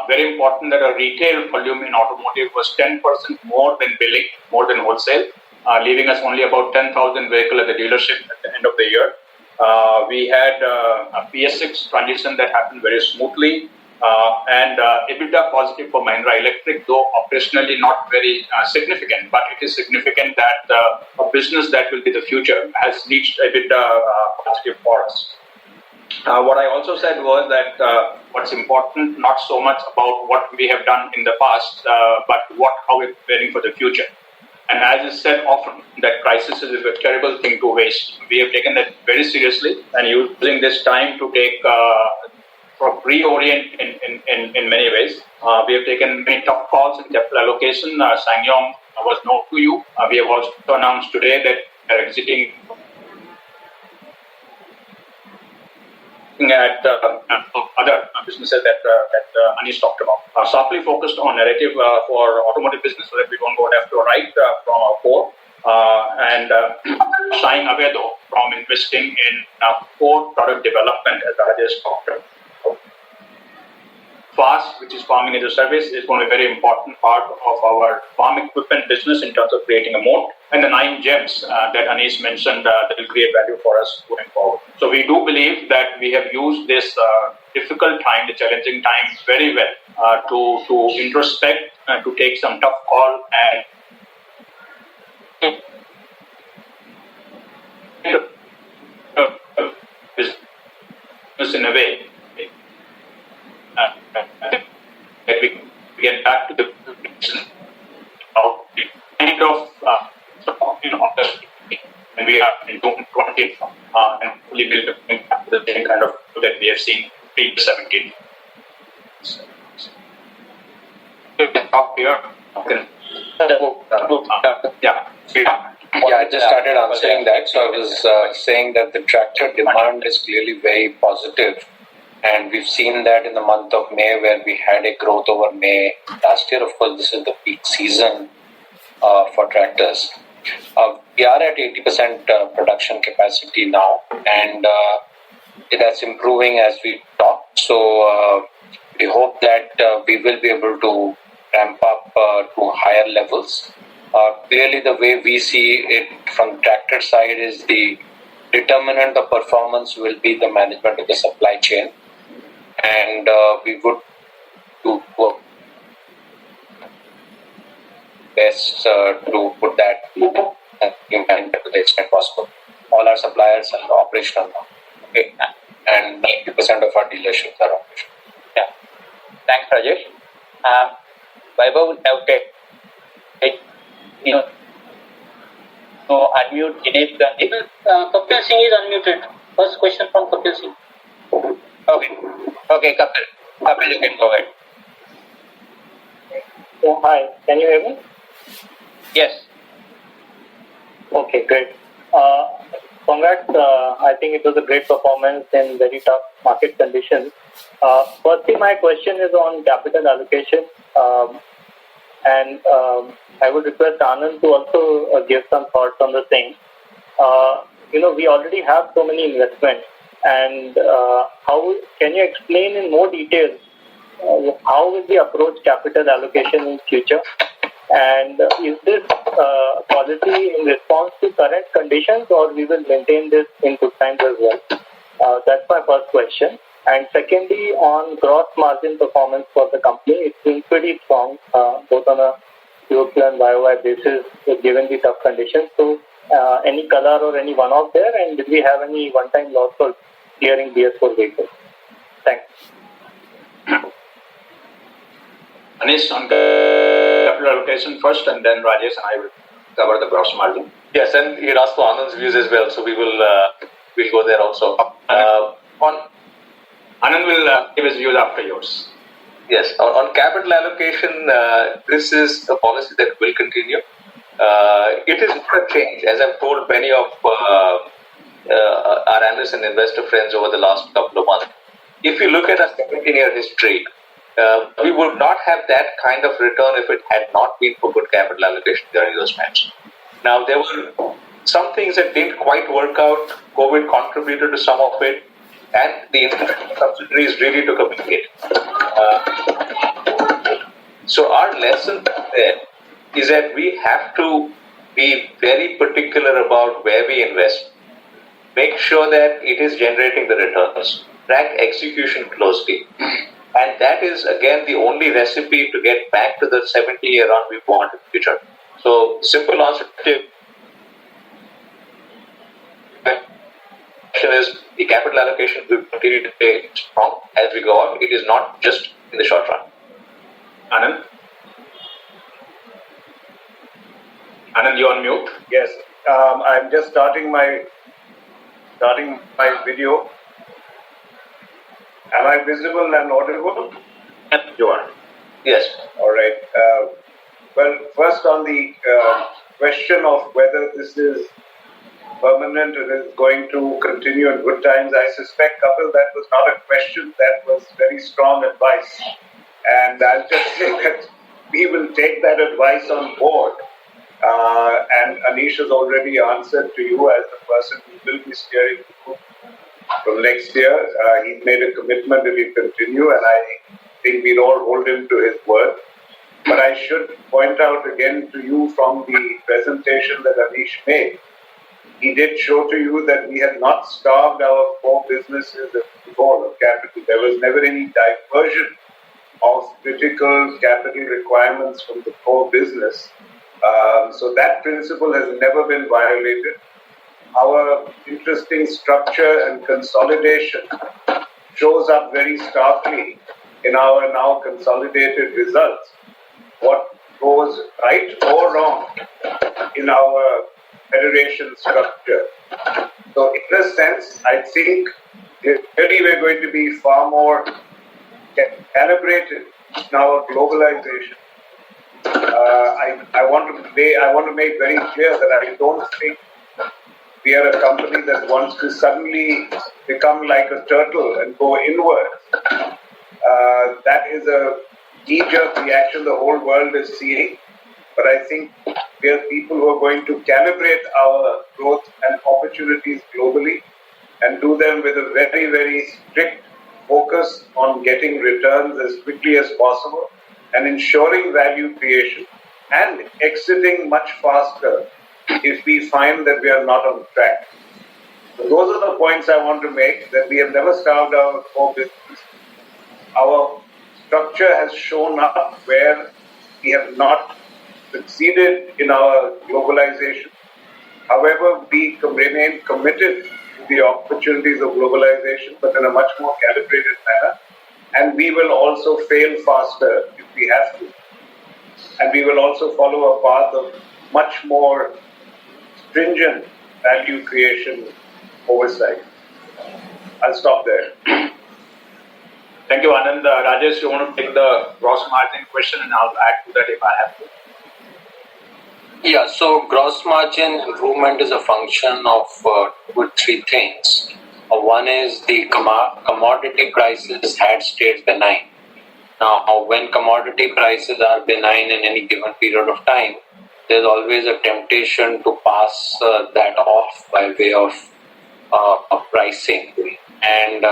Very important that our retail volume in automotive was 10% more than billing, more than wholesale, leaving us only about 10,000 vehicles at the dealership at the end of the year. We had a PS6 transition that happened very smoothly, and EBITDA positive for Mahindra Electric, though operationally not very significant, but it is significant that a business that will be the future has reached EBITDA positive for us. What I also said was that what's important, not so much about what we have done in the past, but how we're preparing for the future. And as is said often, that crisis is a terrible thing to waste. We have taken that very seriously and using this time to take reorient in many ways. We have taken many tough calls in capital allocation. SsangYong was known to you. We have also announced today that we are exiting at other businesses that Anish talked about. Sharply focused on narrative for automotive business so that we don't go left or right from our core, and shying away though from investing in core product development as Rajesh talked about. FAST, which is farming as a service, is going to be a very important part of our farm equipment business in terms of creating a moat. And the 9 gems that Anish mentioned that will create value for us going forward. So we do believe that we have used this difficult time, the challenging times very well to introspect, to take some tough call and business in a way. That we get back to the kind of and we are in 2020 and fully build the same kind of that we have seen pre-17. I just started answering that. So I was saying that the tractor demand is clearly very positive. And we've seen that in the month of May where we had a growth over May last year. Of course, this is the peak season for tractors. We are at 80% production capacity now, and that's improving as we talk. So we hope that we will be able to ramp up to higher levels. Clearly, the way we see it from the tractor side is the determinant of performance will be the management of the supply chain. And we would do best to put that in mind to the extent possible. All our suppliers are operational now, okay? And 90% of our dealerships are operational. Yeah. Thanks, Rajesh. Vaibhav, okay. So unmute Dinesh Gandhi. Kapil Singh is unmuted. First question from Kapil Singh. Okay, Kapil, you can go ahead. Hi, can you hear me? Yes. Okay, great. Congrats. I think it was a great performance in very tough market conditions. Firstly, my question is on capital allocation. And I would request Anand to also give some thoughts on the same. We already have so many investments, and how can you explain in more detail how will we approach capital allocation in future? And is this policy in response to current conditions, or we will maintain this in good times as well? That's my first question. And secondly, on gross margin performance for the company, it's been pretty strong, both on a QoQ and YoY basis, given the tough conditions. So, any color or any one-off there, and did we have any one-time loss for clearing BS4 vehicles? Thanks. Anish, on capital allocation first, and then Rajesh and I will cover the gross margin. Yes, and he asked for Anand's views as well, so we'll go there also. Anand will give his views after yours. Yes, on capital allocation, this is a policy that will continue. It is not a change, as I've told many of our analysts and investor friends over the last couple of months. If you look at our 17-year history, we would not have that kind of return if it had not been for good capital allocation during those times. Now, there were some things that didn't quite work out. COVID contributed to some of it, and the international subsidiaries really took a big hit. So our lesson there is that we have to be very particular about where we invest, make sure that it is generating the returns, track execution closely. And that is, again, the only recipe to get back to the 70-year run we want in the future. So, simple answer to the question is the capital allocation will continue to stay strong as we go on. It is not just in the short run. Anand? Anand, you're on mute. Yes, I'm just starting my video. Am I visible and audible? You are. Yes. All right. Well, first on the question of whether this is permanent and is going to continue in good times, I suspect, Kapil, that was not a question, that was very strong advice. And I'll just say that we will take that advice on board. And Anish has already answered to you as the person who will be steering the group from next year. He's made a commitment that he'll continue, and I think we'll all hold him to his word. But I should point out again to you from the presentation that Anish made, he did show to you that we have not starved our core businesses of the goal of capital. There was never any diversion of critical capital requirements from the core business. So that principle has never been violated. Our interesting structure and consolidation shows up very starkly in our now consolidated results. What goes right or wrong in our federation structure. So in a sense, I think really we're going to be far more calibrated in our globalization. I want to make very clear that I don't think we are a company that wants to suddenly become like a turtle and go inwards. That is a knee-jerk reaction the whole world is seeing. But I think we are people who are going to calibrate our growth and opportunities globally and do them with a very, very strict focus on getting returns as quickly as possible and ensuring value creation and exiting much faster if we find that we are not on track. So those are the points I want to make, that we have never starved our core business. Our structure has shown up where we have not succeeded in our globalization. However, we remain committed to the opportunities of globalization, but in a much more calibrated manner. And we will also fail faster if we have to. And we will also follow a path of much more stringent value creation oversight. I'll stop there. Thank you, Anand. Rajesh, you want to take the gross margin question, and I'll add to that if I have to. Yeah, so gross margin improvement is a function of two or three things. One is the commodity prices had stayed benign. Now, when commodity prices are benign in any given period of time, there's always a temptation to pass that off by way of pricing. And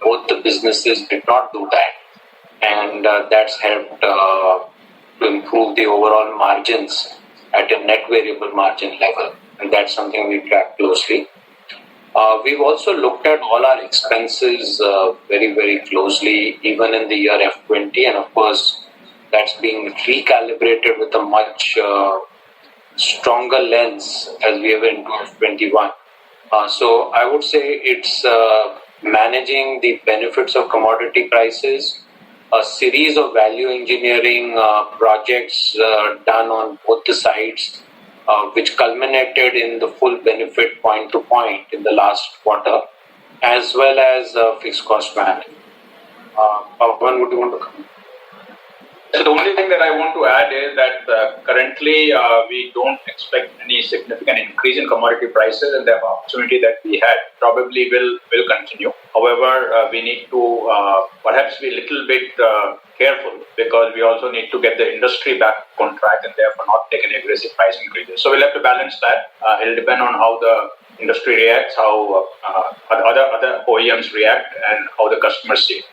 both the businesses did not do that. And that's helped to improve the overall margins at a net variable margin level. And that's something we track closely. We've also looked at all our expenses very, very closely, even in the year F20, and of course, that's being recalibrated with a much stronger lens as we ever into F21. So I would say it's managing the benefits of commodity prices, a series of value engineering projects done on both the sides, which culminated in the full benefit point to point in the last quarter, as well as fixed cost management. Pawan, would you want to comment? So the only thing that I want to add is that currently we don't expect any significant increase in commodity prices, and the opportunity that we had probably will continue. However, we need to perhaps be a little bit careful, because we also need to get the industry back on track and therefore not take any aggressive price increases. So we'll have to balance that. It'll depend on how the industry reacts, how other OEMs react, and how the customers see it.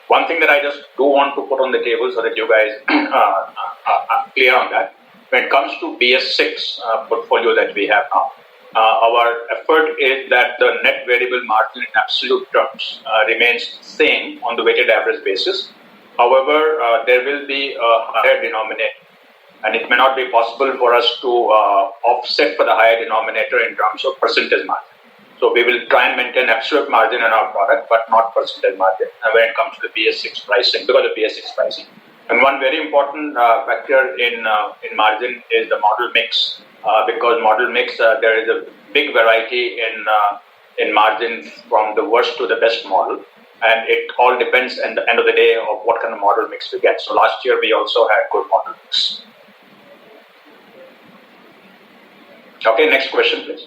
One thing that I just do want to put on the table so that you guys are clear on that, when it comes to BS6 portfolio that we have now, our effort is that the net variable margin in absolute terms remains same on the weighted average basis. However, there will be a higher denominator, and it may not be possible for us to offset for the higher denominator in terms of percentage margin. So we will try and maintain absolute margin in our product, but not percentage margin when it comes to the BS6 pricing, because of BS6 pricing. And one very important factor in margin is the model mix, because model mix, there is a big variety in margins from the worst to the best model, and it all depends at the end of the day of what kind of model mix we get. So last year we also had good model mix. Okay, next question, please.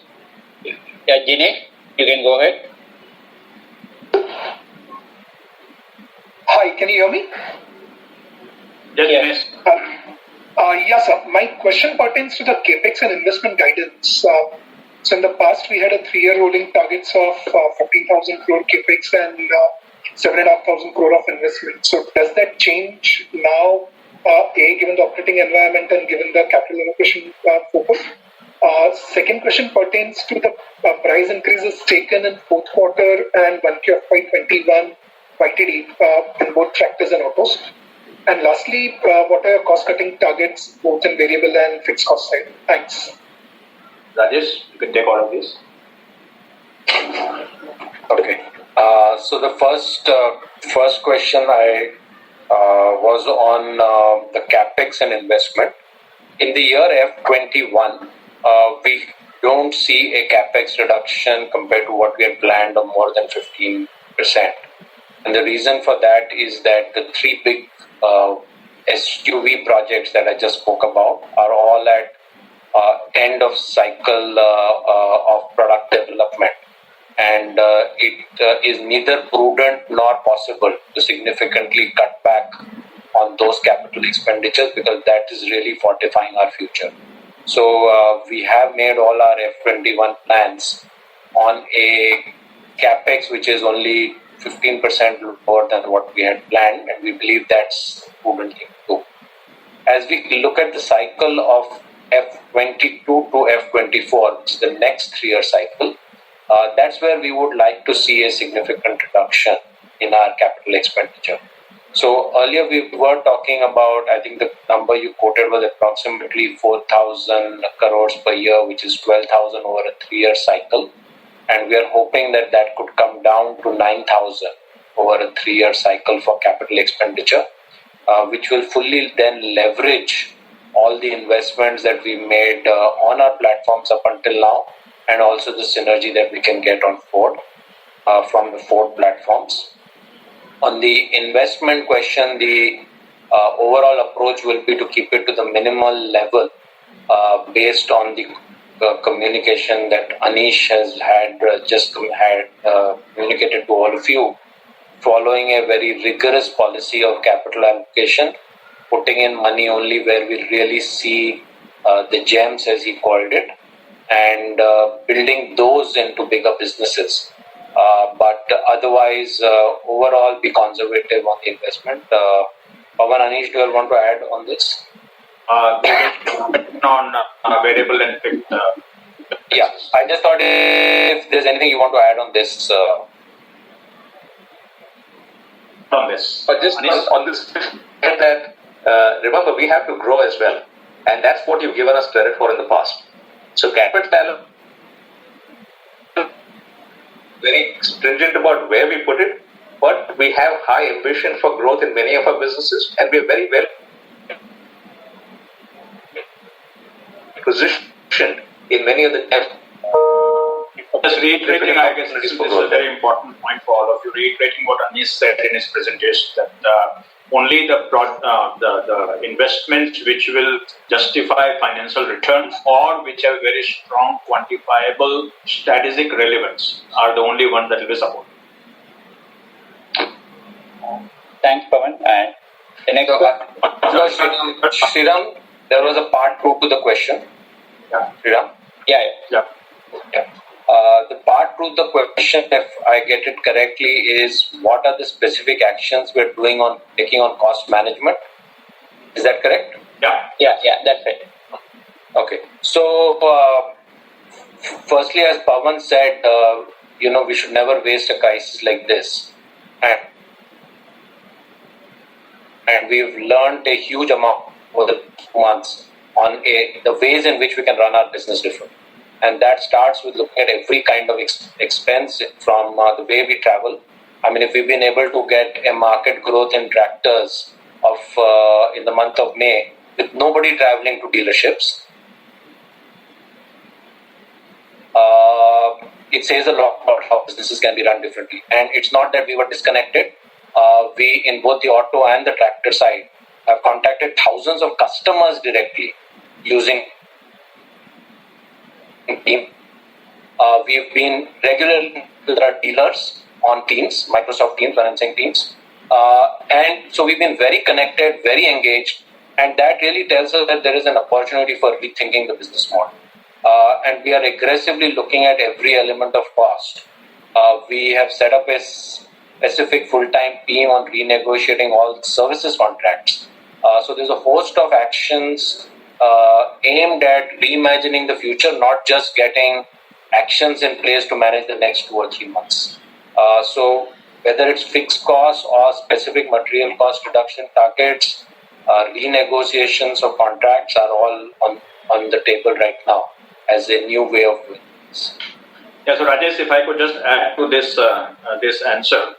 Yeah, Jinesh, you can go ahead. Hi, can you hear me? Yes. Yes, sir. My question pertains to the capex and investment guidance. So in the past, we had a 3-year rolling targets of 15,000 crore capex and 7,500 crore of investment. So does that change now, given the operating environment and given the capital allocation focus? Second question pertains to the price increases taken in fourth quarter and Q4FY20 YTD in both tractors and autos. And lastly, what are your cost-cutting targets, both in variable and fixed cost side? Thanks. Rajesh, you can take all of this. Okay. So the first question I was on the capex and investment. In the year F21, we don't see a capex reduction compared to what we had planned of more than 15%. And the reason for that is that the three big SUV projects that I just spoke about are all at end of cycle of product development. And it is neither prudent nor possible to significantly cut back on those capital expenditures, because that is really fortifying our future. So we have made all our F21 plans on a capex which is only 15% more than what we had planned, and we believe that's prudent thing to do. As we look at the cycle of F22 to F24, which is the next 3-year cycle, that's where we would like to see a significant reduction in our capital expenditure. So earlier we were talking about, I think the number you quoted was approximately 4,000 crores per year, which is 12,000 over a 3-year cycle. And we are hoping that that could come down to 9,000 over a 3-year cycle for capital expenditure, which will fully then leverage all the investments that we made on our platforms up until now, and also the synergy that we can get on Ford from the Ford platforms. On the investment question, the overall approach will be to keep it to the minimal level based on the communication that Anish has just communicated to all of you, following a very rigorous policy of capital allocation, putting in money only where we really see the gems, as he called it, and building those into bigger businesses. But otherwise, overall, be conservative on the investment. Pawan, Anish, do you want to add on this? On variable and fixed. Yeah, I just thought if there's anything you want to add on this. But just on this, that remember, we have to grow as well. And that's what you've given us credit for in the past. So capital, very stringent about where we put it, but we have high ambition for growth in many of our businesses, and we're very well positioned in many of the just reiterating, I guess this is a very important point for all of you, reiterating what Anish said in his presentation, that only the investments which will justify financial returns or which have very strong quantifiable strategic relevance are the only ones that will be supported. Thanks, Pawan. And the next one. Sriram, there was a part 2 to the question. Yeah. Sriram? Yeah. The part 2 of the question, if I get it correctly, is what are the specific actions we're taking on cost management? Is that correct? Yeah, that's it. Okay. So, firstly, as Pawan said, we should never waste a crisis like this. And we've learned a huge amount over the months on the ways in which we can run our business different. And that starts with looking at every kind of expense from the way we travel. I mean, if we've been able to get a market growth in tractors in the month of May with nobody traveling to dealerships, it says a lot about how businesses can be run differently. And it's not that we were disconnected. We, in both the auto and the tractor side, have contacted thousands of customers directly using Team. We've been regularly with our dealers on Teams, Microsoft Teams, when I'm saying Teams. And so we've been very connected, very engaged, and that really tells us that there is an opportunity for rethinking the business model. And we are aggressively looking at every element of cost. We have set up a specific full-time team on renegotiating all the services contracts. So there's a host of actions aimed at reimagining the future, not just getting actions in place to manage the next 2 or 3 months. So whether it's fixed costs or specific material cost reduction targets, renegotiations of contracts are all on the table right now as a new way of doing this. Yeah, so Rajesh, if I could just add to this answer,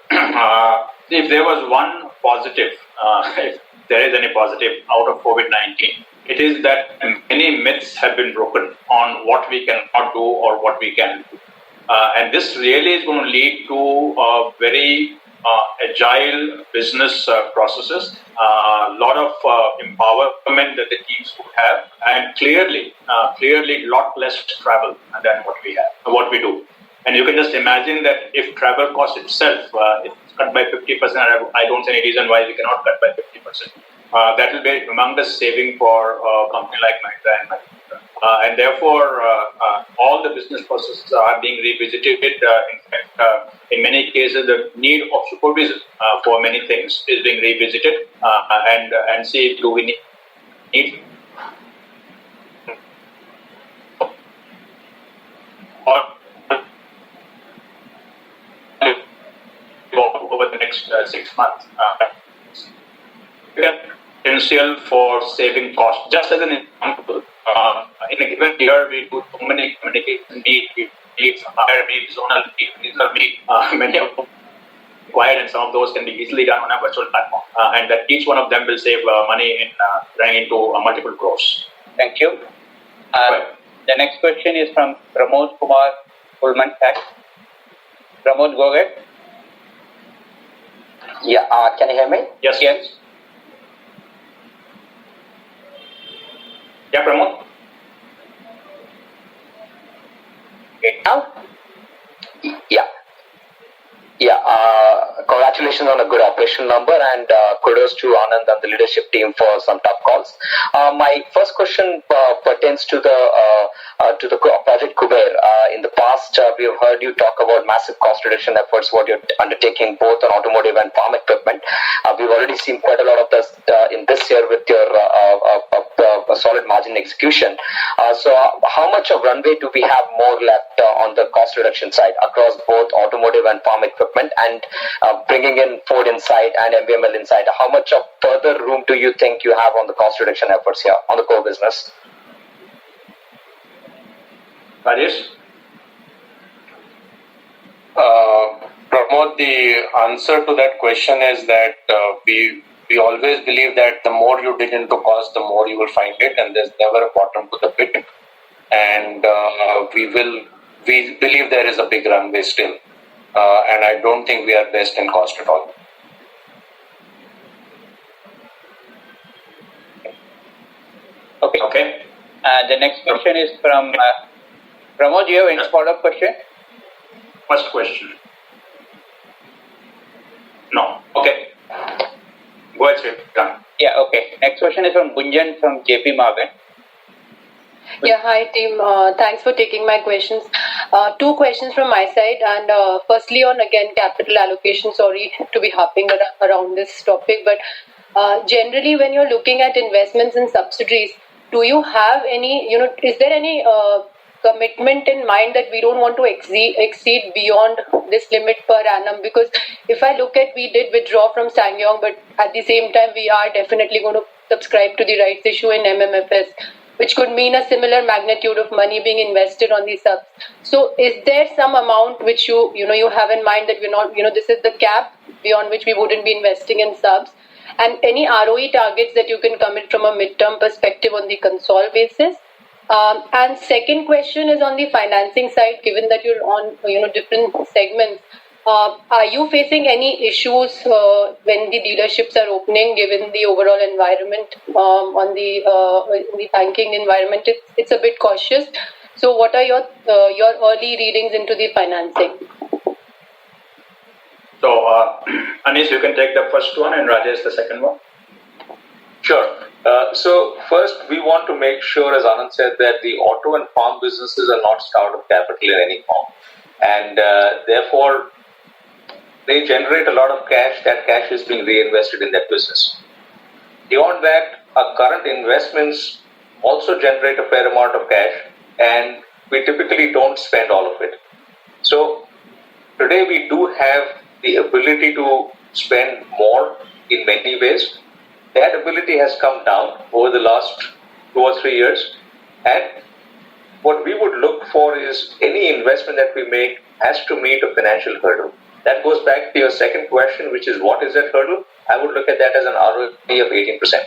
if there was one positive, if there is any positive out of COVID-19, it is that many myths have been broken on what we cannot do or what we can do. And this really is going to lead to very agile business processes, a lot of empowerment that the teams would have, and clearly a lot less travel than what we do. And you can just imagine that if travel cost itself is cut by 50%, I don't see any reason why we cannot cut by 50%. That will be a humongous saving for a company like Mahindra and Mahindra. And therefore, all the business processes are being revisited. In fact, in many cases, the need of supervision for many things is being revisited and see, do we need or over the next 6 months. Potential for saving costs. Just as an example, in a given year, we do so many communication needs, higher needs, zonal needs, regional needs, many of them required, and some of those can be easily done on a virtual platform. And that each one of them will save money in running into multiple crores. Thank you. The next question is from Pramod Kumar, Goldman Sachs. Pramod, go ahead. Yeah, can you hear me? Yes. Yeah, Pramod. now? Yeah. Yeah, congratulations on a good operational number, and kudos to Anand and the leadership team for some tough calls. My first question pertains to the project Kuber. In the past, we have heard you talk about massive cost reduction efforts, what you're undertaking both on automotive and farm equipment. We've already seen quite a lot of this in this year with your solid margin execution. So how much of runway do we have more left on the cost reduction side across both automotive and farm equipment, and bringing in Ford inside and MVML inside? How much of further room do you think you have on the cost reduction efforts here on the core business? Rajesh? Pramod, the answer to that question is that we always believe that the more you dig into cost, the more you will find it, and there's never a bottom to the pit. And we believe there is a big runway still. And I don't think we are best in cost at all. Okay. The next question is from Pramod. Do you have any follow-up question? First question. No. Okay. Go ahead, sir. Done. Yeah, okay. Next question is from Gunjan from JP Morgan. Yeah, hi team. Thanks for taking my questions. Two questions from my side, and firstly on again capital allocation. Sorry to be harping around this topic, but generally when you're looking at investments in subsidiaries, do you have any, is there any commitment in mind that we don't want to exceed beyond this limit per annum? Because if I look at, we did withdraw from SsangYong, but at the same time we are definitely going to subscribe to the rights issue in MMFS, which could mean a similar magnitude of money being invested on these subs. So is there some amount which you have in mind that we're not, this is the cap beyond which we wouldn't be investing in subs? And any ROE targets that you can commit from a midterm perspective on the console basis? And second question is on the financing side, given that you're on different segments. Are you facing any issues when the dealerships are opening, given the overall environment on the banking environment? It's a bit cautious. So what are your early readings into the financing? So, Anish, you can take the first one and Rajesh the second one. Sure. So first, we want to make sure, as Anand said, that the auto and farm businesses are not starved of capital in any form. And therefore, they generate a lot of cash. That cash is being reinvested in that business. Beyond that, our current investments also generate a fair amount of cash, and we typically don't spend all of it. So today we do have the ability to spend more in many ways. That ability has come down over the last 2 or 3 years, and what we would look for is any investment that we make has to meet a financial hurdle. That goes back to your second question, which is what is that hurdle? I would look at that as an ROE of 18%.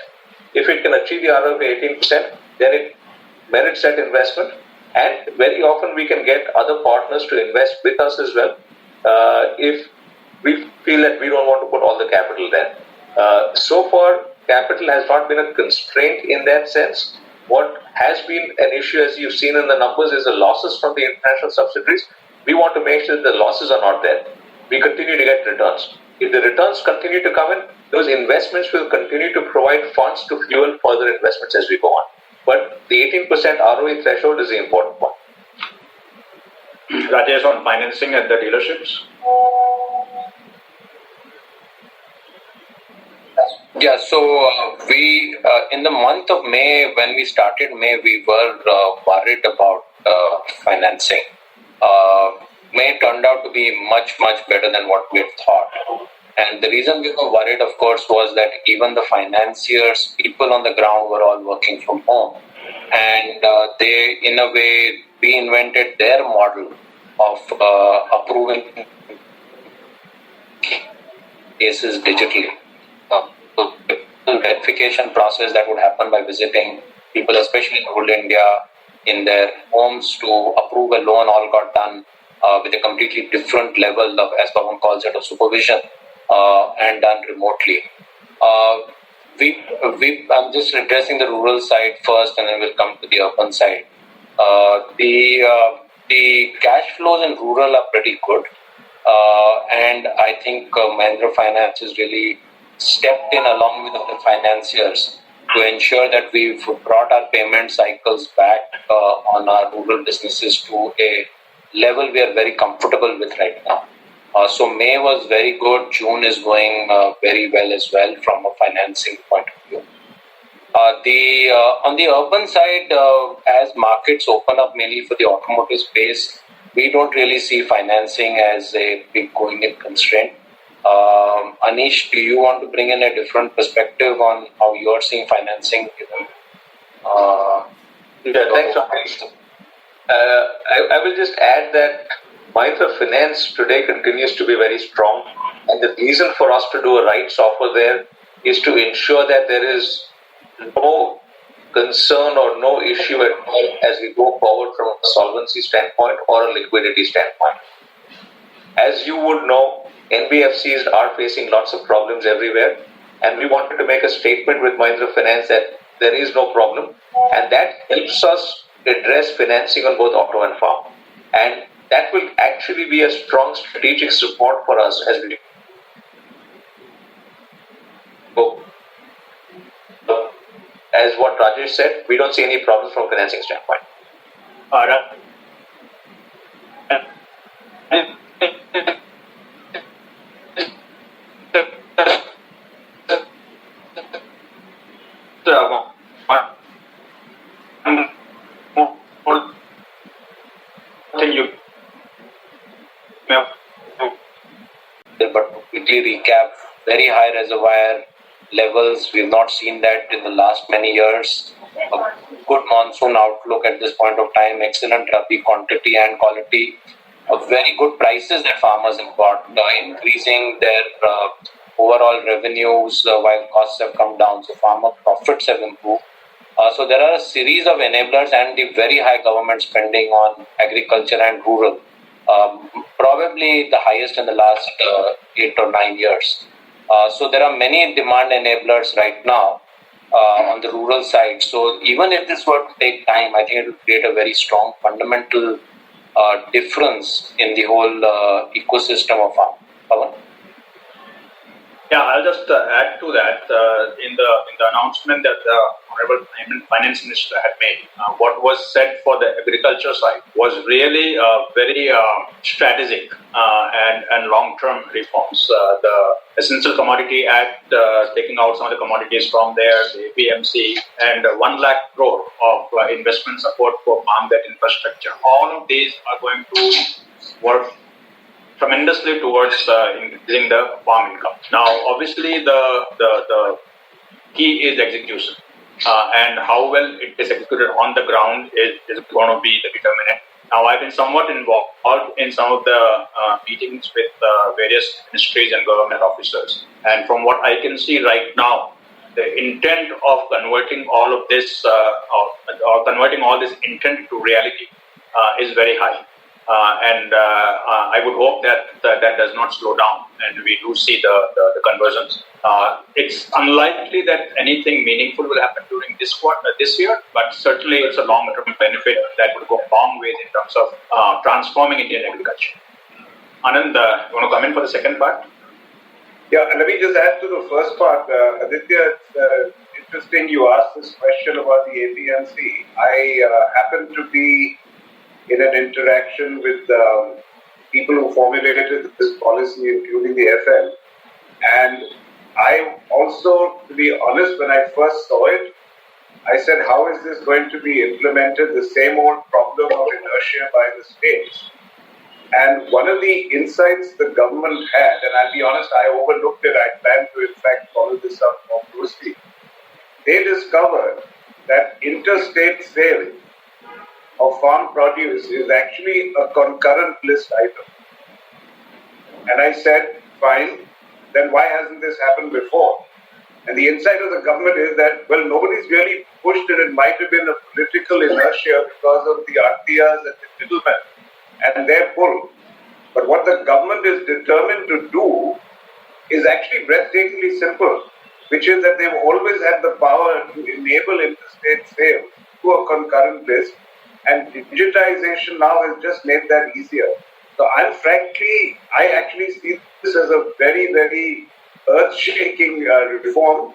If it can achieve the ROE of 18%, then it merits that investment, and very often we can get other partners to invest with us as well if we feel that we don't want to put all the capital there. So far, capital has not been a constraint in that sense. What has been an issue, as you've seen in the numbers, is the losses from the international subsidiaries. We want to make sure that the losses are not there. We continue to get returns. If the returns continue to come in, those investments will continue to provide funds to fuel further investments as we go on. But the 18% ROE threshold is the important one. Rajesh, on financing at the dealerships? Yeah, so we in the month of May, when we started May, we were worried about financing. May turned out to be much, much better than what we had thought. And the reason we were worried, of course, was that even the financiers, people on the ground were all working from home. And they, in a way, reinvented their model of approving cases digitally. The verification process that would happen by visiting people, especially in rural India, in their homes to approve a loan, all got done with a completely different level of, as Pawan calls it, of supervision and done remotely. I'm just addressing the rural side first, and then we'll come to the urban side. The the cash flows in rural are pretty good. And I think Mahindra Finance has really stepped in along with other financiers to ensure that we've brought our payment cycles back on our rural businesses to a level we are very comfortable with right now. So May was very good. June is going very well as well from a financing point of view. On the urban side, as markets open up mainly for the automotive space, we don't really see financing as a big going-in constraint. Anish, do you want to bring in a different perspective on how you're seeing financing? Thanks, Anish. I will just add that Mahindra Finance today continues to be very strong, and the reason for us to do a rights offer there is to ensure that there is no concern or no issue at all as we go forward from a solvency standpoint or a liquidity standpoint. As you would know, NBFCs are facing lots of problems everywhere, and we wanted to make a statement with Mahindra Finance that there is no problem, and that helps us address financing on both auto and farm. And that will actually be a strong strategic support for us as we go. As what Rajesh said, we don't see any problems from a financing standpoint. But to quickly recap, very high reservoir levels. We've not seen that in the last many years. A good monsoon outlook at this point of time, excellent rabi quantity and quality, very good prices that farmers have got, increasing their overall revenues while costs have come down. So farmer profits have improved. So there are a series of enablers and the very high government spending on agriculture and rural, probably the highest in the last 8 or 9 years. So there are many demand enablers right now on the rural side. So even if this were to take time, I think it will create a very strong fundamental difference in the whole ecosystem of farm. Pawan? Yeah, I'll just add to that. In the announcement that the Honorable Finance Minister had made, what was said for the agriculture side was really very strategic and long-term reforms. The Essential Commodity Act, taking out some of the commodities from there, the APMC, and 1 lakh crore of investment support for farm-led infrastructure. All of these are going to work tremendously towards increasing the farm income. Now, obviously, the key is execution, and how well it is executed on the ground is going to be the determinant. Now, I've been somewhat involved in some of the meetings with various ministries and government officers, and from what I can see right now, the intent of converting all of this, or converting all this intent to reality, is very high. And I would hope that does not slow down and we do see the conversions. It's unlikely that anything meaningful will happen during this year, but certainly it's a long-term benefit that would go a long ways in terms of transforming Indian agriculture. Anand, you want to come in for the second part? Yeah, and let me just add to the first part. Aditya, it's interesting you asked this question about the APMC. I happen to be in an interaction with people who formulated this policy, including the FM. And I also, to be honest, when I first saw it, I said, how is this going to be implemented? The same old problem of inertia by the states. And one of the insights the government had, and I'll be honest, I overlooked it. I planned to, in fact, follow this up more closely. They discovered that interstate sale of farm produce is actually a concurrent list item. And I said, fine, then why hasn't this happened before? And the insight of the government is that, well, nobody's really pushed it. It might have been a political inertia because of the RTRs and the middlemen and their pull. But what the government is determined to do is actually breathtakingly simple, which is that they've always had the power to enable interstate sales to a concurrent list. and digitization now has just made that easier. So I actually see this as a very, very earth-shaking reform.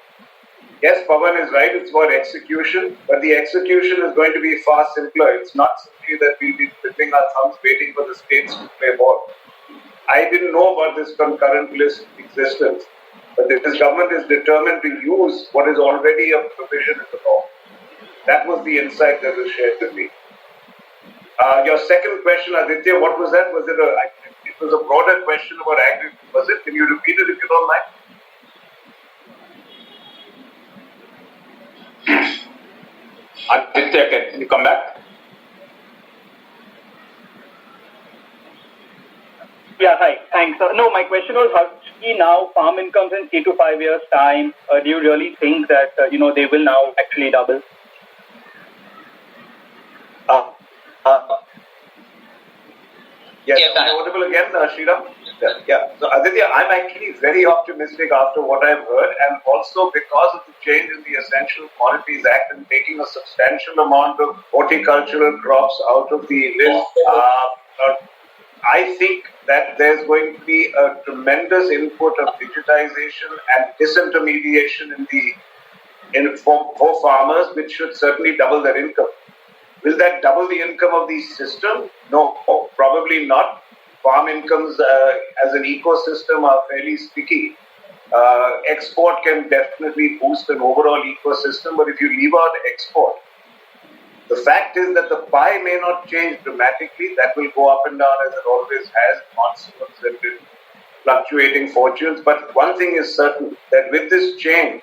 Yes, Pawan is right, it's about execution, but the execution is going to be far simpler. It's not simply that we'll be twiddling our thumbs waiting for the states to play ball. I didn't know about this concurrent list existence, but this government is determined to use what is already a provision in the law. That was the insight that was shared with me. Your second question, Aditya, what was that? It was a broader question about agriculture, was it? Can you repeat it if you don't mind? Aditya, can you come back? Yeah, hi. Thanks. No, my question was how see now farm incomes in 3 to 5 years' time. Do you really think that they will now actually double? Yes, am I audible again, Sriram? Yeah. So Aditya, I'm actually very optimistic after what I've heard, and also because of the change in the Essential Commodities Act and taking a substantial amount of horticultural crops out of the list. I think that there's going to be a tremendous input of digitization and disintermediation for farmers, which should certainly double their income. Will that double the income of the system? No, probably not. Farm incomes as an ecosystem are fairly sticky. Export can definitely boost an overall ecosystem, but if you leave out export, the fact is that the pie may not change dramatically. That will go up and down as it always has, monsoons and fluctuating fortunes. But one thing is certain, that with this change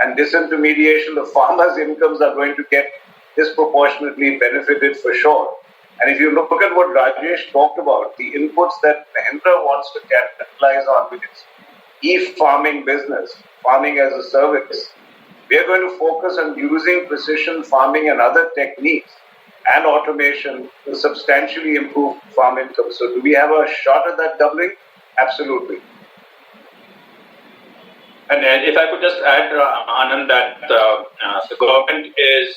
and disintermediation, the farmers' incomes are going to get disproportionately benefited for sure. And if you look at what Rajesh talked about, the inputs that Mahindra wants to capitalize on with its e-farming business, farming as a service, we are going to focus on using precision farming and other techniques and automation to substantially improve farm income. So do we have a shot at that doubling? Absolutely. And if I could just add, Anand, that the government is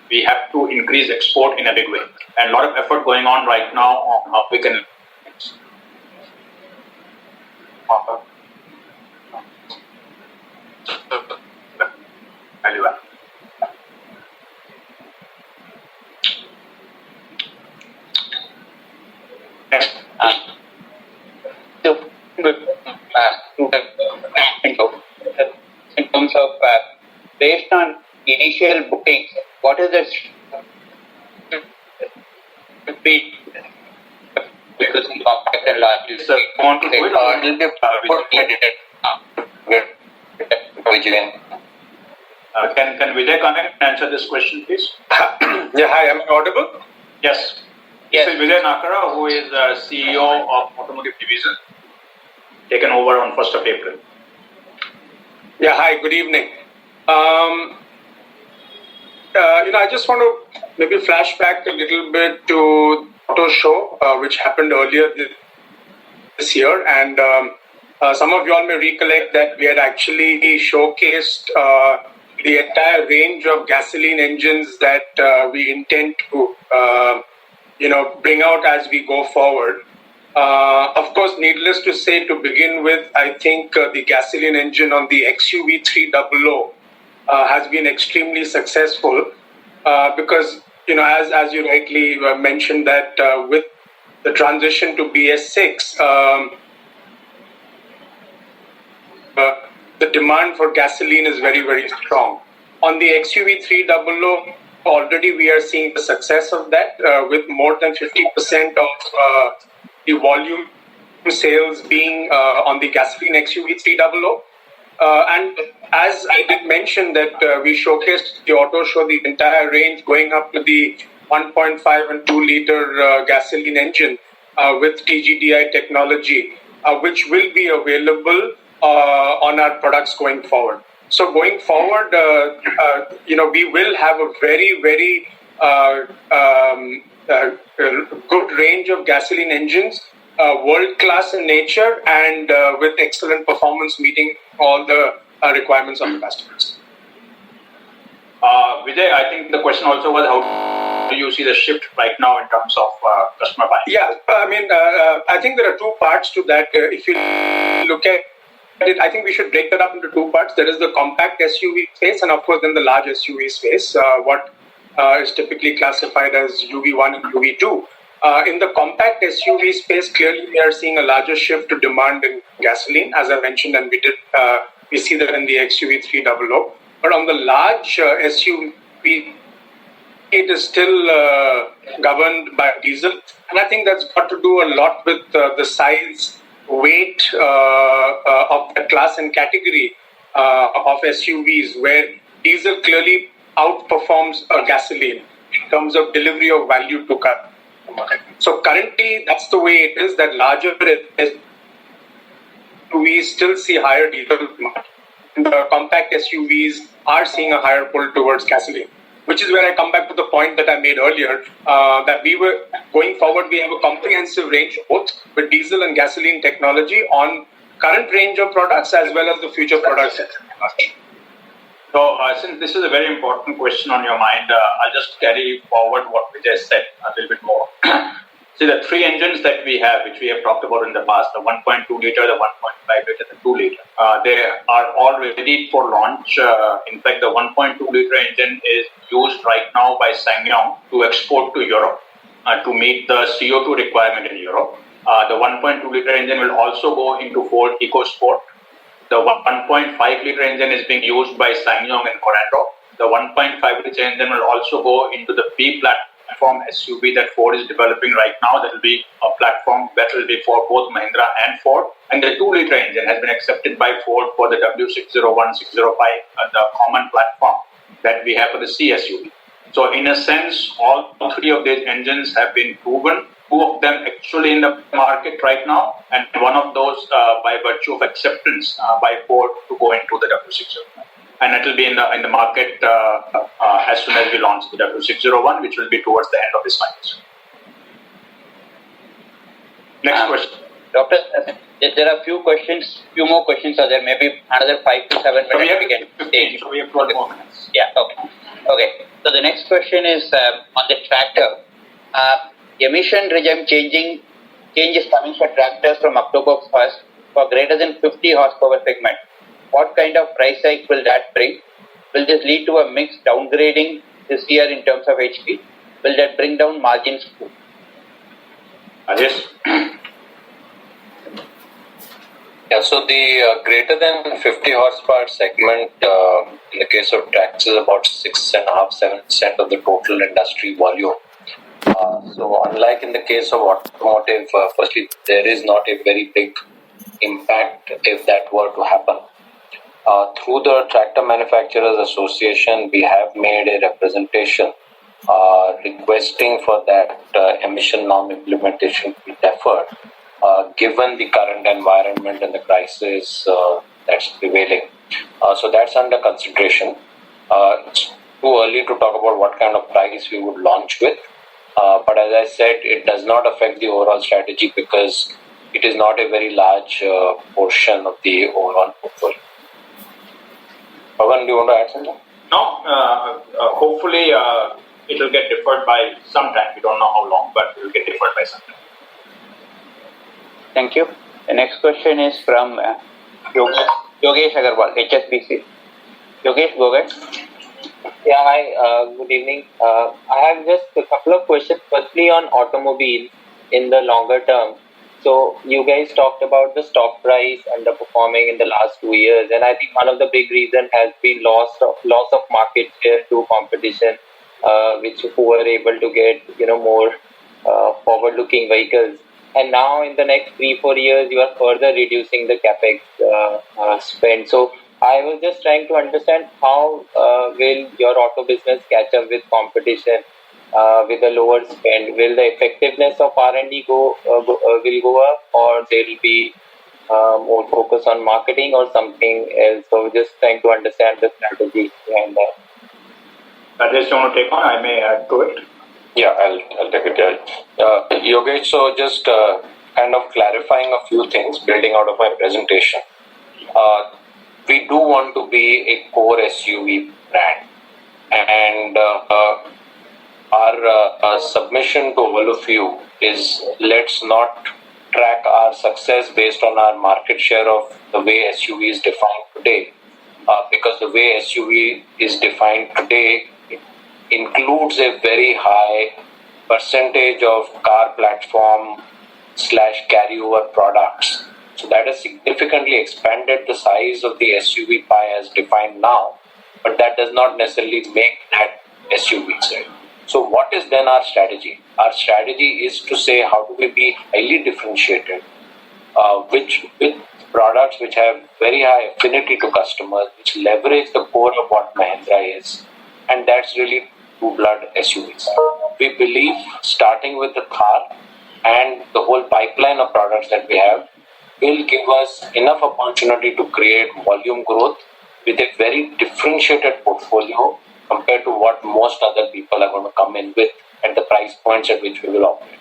we have to increase export in a big way, and a lot of effort going on right now on how we can value add. Next. In terms of based on initial bookings, what is the speed? Because in compact and large, So, want to do it? Can Vijay Connect answer this question, please? Yeah, hi, am I audible? Yes. Yes. This is Vijay Nakara, who is CEO of Automotive Division, taken over on 1st of April. Yeah, hi, good evening. I just want to maybe flash back a little bit to auto show, which happened earlier this year, and some of you all may recollect that we had actually showcased the entire range of gasoline engines that we intend to bring out as we go forward. Of course, needless to say, to begin with, I think the gasoline engine on the XUV 300 has been extremely successful because, as you rightly mentioned, that with the transition to BS6, the demand for gasoline is very, very strong. On the XUV 300, already we are seeing the success of that with more than 50% of the volume sales being on the gasoline XUV 300. And as I did mention that we showcased the auto show, the entire range going up to the 1.5 and 2 liter gasoline engine with TGDI technology, which will be available on our products going forward. So going forward, we will have a very, very good range of gasoline engines, world-class in nature and with excellent performance, meeting all the requirements of the customers. Vijay, I think the question also was how do you see the shift right now in terms of customer buying? Yeah, I think there are two parts to that. If you look at it, I think we should break that up into two parts. There is the compact SUV space, and of course, then the large SUV space, what is typically classified as UV1 and UV2. In the compact SUV space, clearly we are seeing a larger shift to demand in gasoline, as I mentioned, and we see that in the XUV 300. But on the large SUV, it is still governed by diesel, and I think that's got to do a lot with the size, weight of the class and category of SUVs, where diesel clearly outperforms gasoline in terms of delivery of value to customers. So currently, that's the way it is, that larger SUVs still see higher diesel demand. The compact SUVs are seeing a higher pull towards gasoline, which is where I come back to the point that I made earlier, that we were going forward, we have a comprehensive range both with diesel and gasoline technology on current range of products as well as the future products. So since this is a very important question on your mind, I'll just carry forward what Vijay said a little bit more. See, the three engines that we have, which we have talked about in the past, the 1.2 liter, the 1.5 liter, the 2 liter, they are all ready for launch. In fact, the 1.2 liter engine is used right now by SsangYong to export to Europe to meet the CO2 requirement in Europe. The 1.2 liter engine will also go into Ford EcoSport. The 1.5 liter engine is being used by SsangYong and Corando. The 1.5 liter engine will also go into the B platform SUV that Ford is developing right now. That will be a platform that will be for both Mahindra and Ford. And the 2 liter engine has been accepted by Ford for the W601, 605, the common platform that we have for the C SUV. So in a sense, all three of these engines have been proven. 2 of them actually in the market right now, and one of those by virtue of acceptance by Ford to go into the W601. And it will be in the market as soon as we launch the W601, which will be towards the end of this financial. Next question. Doctor, there are few more questions are there, maybe another 5 to 7 minutes we can take. So we have 12 more minutes. Yeah, okay. So the next question is on the tractor. Emission regime changes coming for tractors from October 1st for greater than 50 horsepower segment. What kind of price hike will that bring? Will this lead to a mixed downgrading this year in terms of HP? Will that bring down margins too? Yes. Yeah, so the greater than 50 horsepower segment in the case of tractors is about 6.5-7% of the total industry volume. So unlike in the case of automotive, firstly, there is not a very big impact if that were to happen. Through the Tractor Manufacturers Association, we have made a representation requesting for that emission norm implementation to be deferred, given the current environment and the crisis that's prevailing. So that's under consideration. It's too early to talk about what kind of price we would launch with. But as I said, it does not affect the overall strategy because it is not a very large portion of the overall portfolio. Pawan, do you want to add something? No, hopefully it will get deferred by some time. We don't know how long, but it will get deferred by some time. Thank you. The next question is from Yogesh Agarwal, HSBC. Yogesh, go ahead. Yeah, hi, good evening. I have just a couple of questions. Firstly, on automobile in the longer term. So you guys talked about the stock price underperforming in the last 2 years, and I think one of the big reasons has been loss of market share to competition, who were able to get more forward-looking vehicles. And now in the next 3-4 years, you are further reducing the capex spend. So I was just trying to understand how will your auto business catch up with competition with a lower spend? Will the effectiveness of R&D will go up, or there will be more focus on marketing or something else? So just trying to understand the strategy behind that. Rajesh, you want to take on? I may add to it. Yeah, I'll take it. Yogesh, so just kind of clarifying a few things, building out of my presentation. we do want to be a core SUV brand, and our submission to all of you is, let's not track our success based on our market share of the way SUV is defined today, because the way SUV is defined today includes a very high percentage of car platform / carryover products. So that has significantly expanded the size of the SUV pie as defined now, but that does not necessarily make that SUVs, right? So what is then our strategy? Our strategy is to say, how do we be highly differentiated, with products which have very high affinity to customers, which leverage the core of what Mahindra is, and that's really two-blood SUVs. We believe starting with the Thar and the whole pipeline of products that we have will give us enough opportunity to create volume growth with a very differentiated portfolio compared to what most other people are going to come in with at the price points at which we will operate.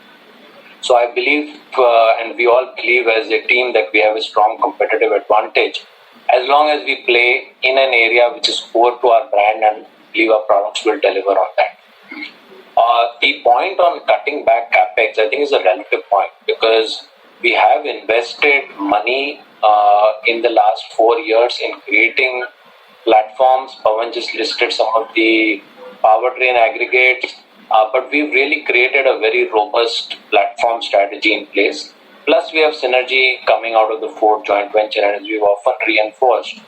So I believe, and we all believe as a team, that we have a strong competitive advantage as long as we play in an area which is core to our brand, and believe our products will deliver on that. The point on cutting back capex, I think, is a relative point, because we have invested money in the last 4 years in creating platforms. Pawan just listed some of the powertrain aggregates, but we've really created a very robust platform strategy in place. Plus, we have synergy coming out of the Ford joint venture, and as we've often reinforced,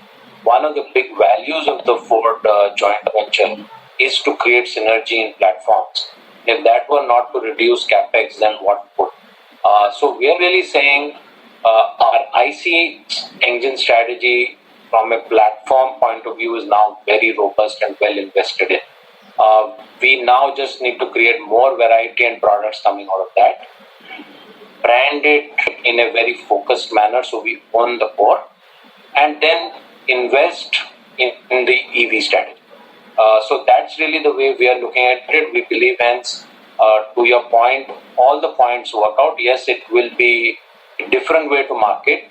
one of the big values of the Ford joint venture is to create synergy in platforms. If that were not to reduce capex, then what would? So we are really saying our IC engine strategy from a platform point of view is now very robust and well invested in. We now just need to create more variety and products coming out of that. Brand it in a very focused manner so we own the core, and then invest in the EV strategy. So that's really the way we are looking at it. We believe, hence, to your point, all the points work out. Yes, it will be a different way to market.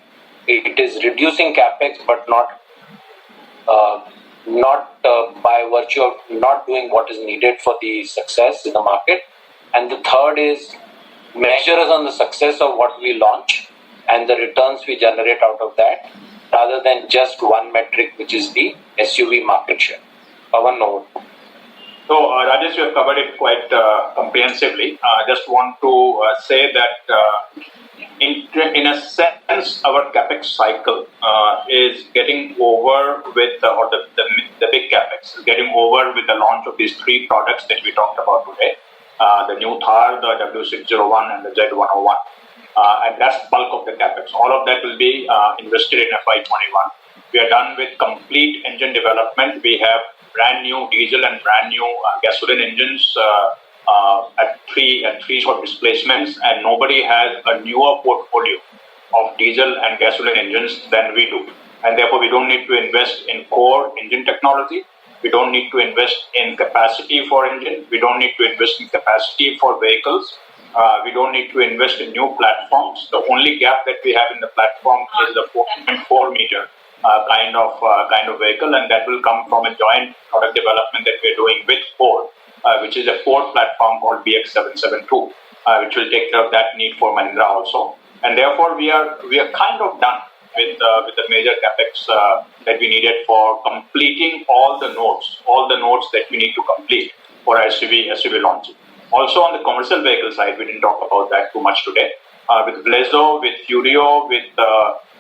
It is reducing capex, but not by virtue of not doing what is needed for the success in the market. And the third is measure us on the success of what we launch and the returns we generate out of that, rather than just one metric, which is the SUV market share. Pawan, no. So, Rajesh, you have covered it quite comprehensively. I just want to say that in a sense, our capex cycle is getting over with, or the big capex is getting over with the launch of these 3 products that we talked about today. The new Thar, the W601 and the Z101. And that's the bulk of the capex. All of that will be invested in FY21. We are done with complete engine development. We have brand new diesel and brand new gasoline engines at three short displacements, and nobody has a newer portfolio of diesel and gasoline engines than we do. And therefore, we don't need to invest in core engine technology. We don't need to invest in capacity for engine. We don't need to invest in capacity for vehicles. We don't need to invest in new platforms. The only gap that we have in the platform is the 4.4 meter kind of vehicle, and that will come from a joint product development that we're doing with Ford, which is a Ford platform called BX772, which will take care of that need for Mahindra also. And therefore, we are kind of done with the major capex that we needed for completing all the nodes that we need to complete for SUV launching. Also on the commercial vehicle side, we didn't talk about that too much today. With Blazo, with Furio, with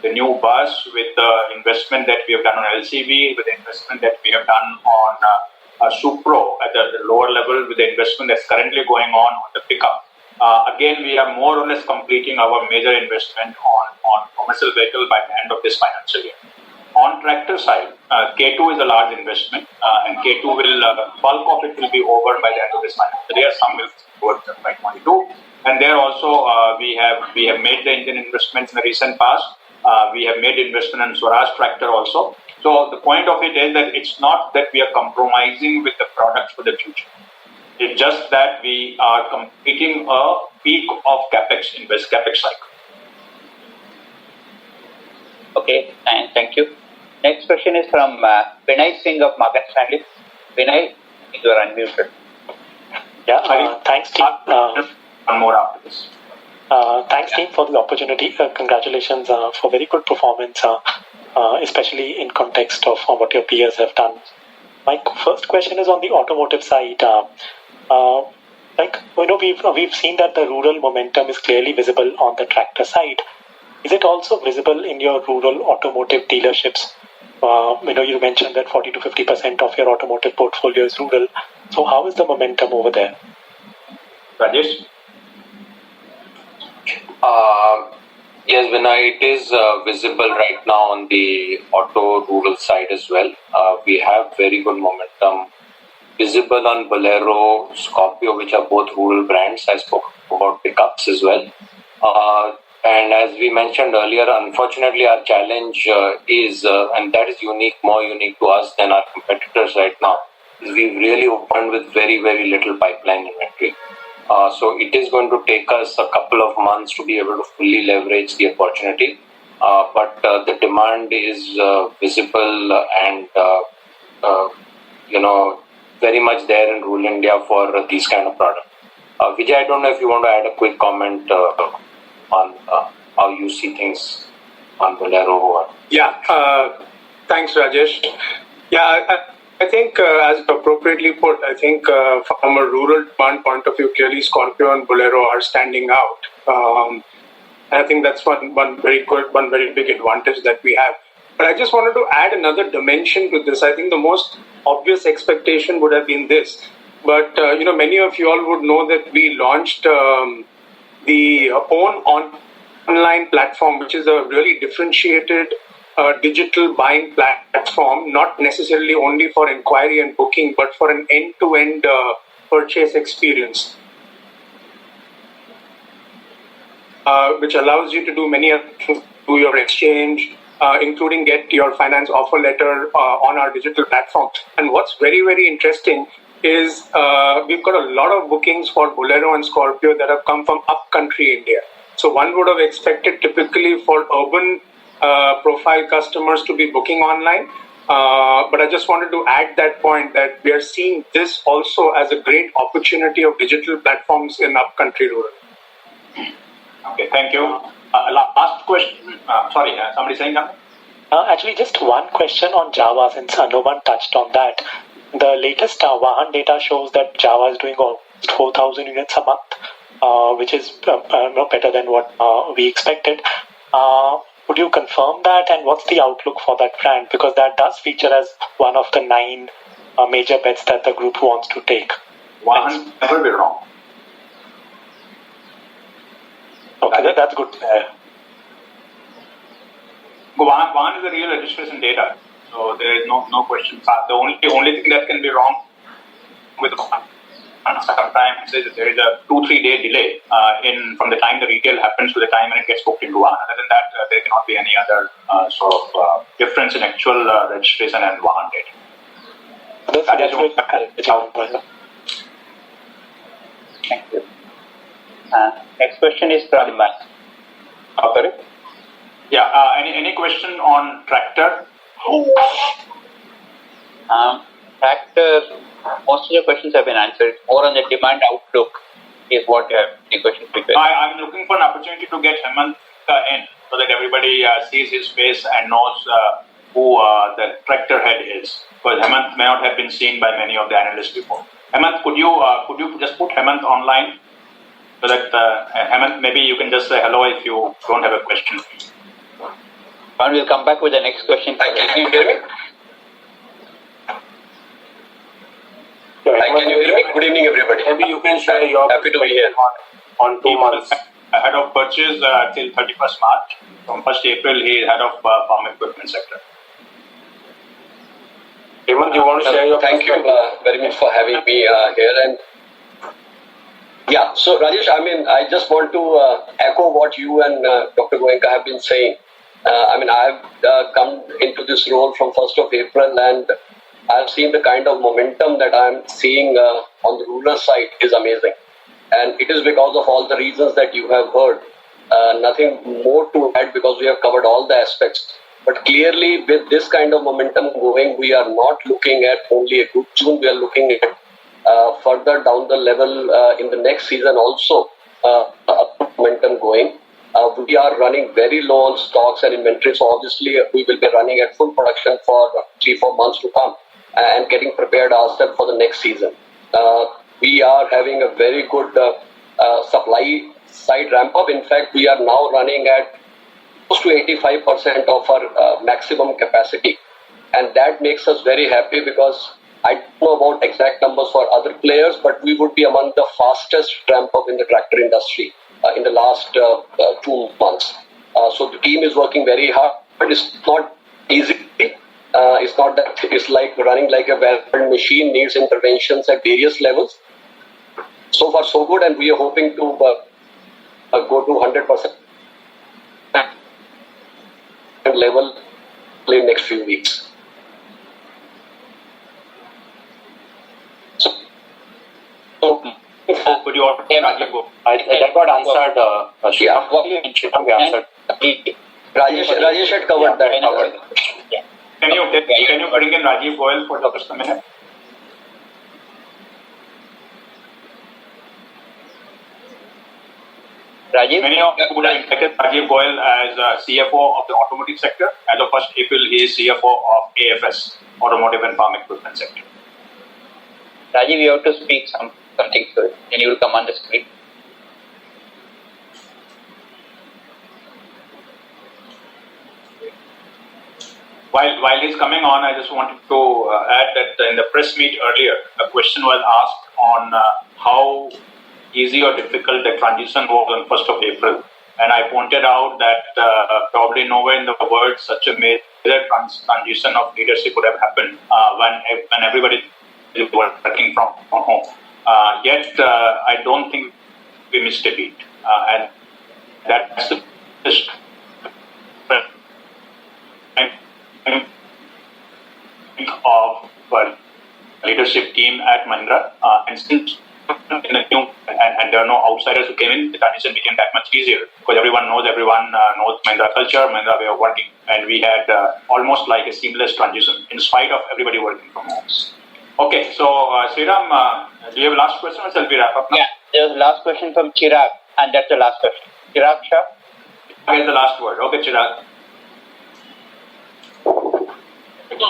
the new bus, with the investment that we have done on LCV, with the investment that we have done on Supro at the lower level, with the investment that's currently going on the pickup. Again, we are more or less completing our major investment on commercial vehicle by the end of this financial year. On tractor side, K2 is a large investment, and K2 will, bulk of it will be over by the end of this financial year. Some will towards FY22. And there also, we have made the engine investments in the recent past. We have made investment in Swaraj tractor also. So the point of it is that it's not that we are compromising with the products for the future. It's just that we are completing a peak of capex cycle. Okay, and thank you. Next question is from Vinay Singh of Morgan Stanley. Vinay, you are unmuted. Yeah, thanks team. One more after this. Thanks team for the opportunity. Congratulations for very good performance, especially in context of what your peers have done. My first question is on the automotive side. We've seen that the rural momentum is clearly visible on the tractor side. Is it also visible in your rural automotive dealerships? You mentioned that 40 to 50% of your automotive portfolio is rural. So how is the momentum over there? Rajesh? Yes, Vinay, it is visible right now on the auto rural side as well. We have very good momentum visible on Bolero, Scorpio, which are both rural brands. I spoke about pickups as well. And as we mentioned earlier, unfortunately, our challenge is, and that is more unique to us than our competitors right now, is we've really opened with very, very little pipeline inventory. So it is going to take us a couple of months to be able to fully leverage the opportunity. But the demand is visible and, very much there in rural India for these kind of products. Vijay, I don't know if you want to add a quick comment on how you see things on Bolero. Thanks, Rajesh. I think as appropriately put, I think from a rural demand point of view, clearly Scorpio and Bolero are standing out. I think that's one very big advantage that we have. But I just wanted to add another dimension to this. I think the most obvious expectation would have been this. But, many of you all would know that we launched the own online platform, which is a really differentiated digital buying platform, not necessarily only for inquiry and booking, but for an end-to-end purchase experience, which allows you to do many things, do your exchange, including get your finance offer letter on our digital platform. And what's very, very interesting is we've got a lot of bookings for Bolero and Scorpio that have come from up-country India. So one would have expected typically for urban profile customers to be booking online. But I just wanted to add that point that we are seeing this also as a great opportunity of digital platforms in up-country rural. Okay, thank you. Last question. Sorry, somebody saying something? Actually, just one question on Java, since no one touched on that. The latest Vahan data shows that Java is doing almost 4,000 units a month, which is better than what we expected. Would you confirm that, and what's the outlook for that brand? Because that does feature as one of the 9 major bets that the group wants to take. Vahan never be wrong. Okay, that's good. Vahan is a real registration data, so there is no question. The only thing that can be wrong with Vahan sometimes is there is a 2-3 day delay from the time the retail happens to the time when it gets booked into Vahan. Other than that, there cannot be any other sort of difference in actual registration and Vahan data. Thank you. Next question is from sorry? Yeah, any question on tractor? Tractor, most of your questions have been answered. More on the demand outlook is what the question is. I'm looking for an opportunity to get Hemant in so that everybody sees his face and knows who the tractor head is. Because Hemant may not have been seen by many of the analysts before. Hemant, could you just put Hemant online so that Hemant, maybe you can just say hello if you don't have a question. And we'll come back with the next question. Can you hear me? Can you hear me? Good evening, everybody. Maybe you can share your happy to be here on 2 months. Head of purchase till 31st March. From 1st April, he is head of farm equipment sector. Hemant, you want to share your Thank you very much for having me here. And yeah, so Rajesh, I just want to echo what you and Dr. Goenka have been saying. I've come into this role from 1st of April, and I've seen the kind of momentum that I'm seeing on the rural side is amazing. And it is because of all the reasons that you have heard. Nothing more to add because we have covered all the aspects. But clearly, with this kind of momentum going, we are not looking at only a good June. We are looking at further down the level in the next season also momentum going. We are running very low on stocks and inventory, so obviously we will be running at full production for 3-4 months to come and getting prepared ourselves for the next season. We are having a very good supply side ramp up. In fact, we are now running at close to 85% of our maximum capacity, and that makes us very happy because I don't know about exact numbers for other players, but we would be among the fastest ramp up in the tractor industry in the last 2 months. So the team is working very hard, but it's not easy. It's not that it's like running like a well-run machine, needs interventions at various levels. So far, so good, and we are hoping to go to 100% level in next few weeks. Could you Rajiv go? That got answered. We answered. Rajesh had covered that. Can you bring in Rajiv Goyal for just a minute? Rajiv? Many of you would have expected Rajiv Goyal as CFO of the automotive sector. As of 1st April, he is CFO of AFS, Automotive and Farm Equipment Sector. Rajiv, you have to speak something, so then you will come on the screen. While he's coming on, I just wanted to add that in the press meet earlier, a question was asked on how easy or difficult the transition was on 1st of April. And I pointed out that probably nowhere in the world such a major transition of leadership would have happened when everybody is working from home. Yet, I don't think we missed a beat. And that's the of leadership team at Mahindra. And since in a new and there are no outsiders who came in, the transition became that much easier because everyone knows Mahindra culture, Mahindra way of working, and we had almost like a seamless transition in spite of everybody working from home. Okay, so Sriram, do you have a last question or shall we wrap up now? Yeah, there's a last question from Chirag, and that's the last question. Chirag Shah? Here's the last word. Okay, Chirag.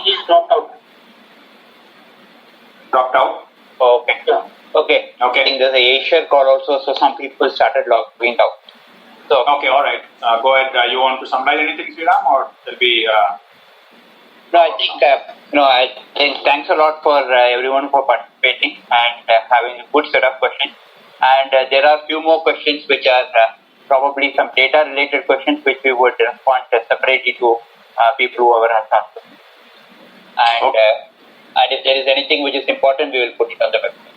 He's dropped out. Dropped out? Okay. Okay. I think there's a Asia call also, so some people started logging out. So okay, all right. Go ahead. You want to summarize anything, Sriram, or will be? No, I think thanks a lot for everyone for participating and having a good set of questions. And there are a few more questions which are probably some data-related questions which we would respond separately to people who have asked. And if there is anything which is important, we will put it on the website.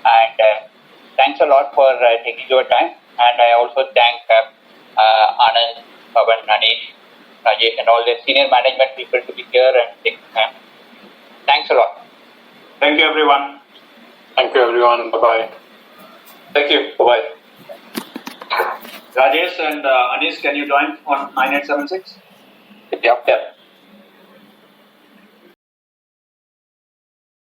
And thanks a lot for taking your time. And I also thank Anand, Pavan, Anish, Rajesh, and all the senior management people to be here and take time. Thanks a lot. Thank you, everyone. Thank you, everyone. Bye-bye. Thank you. Bye-bye. Rajesh and Anish, can you join on 9876? Yep.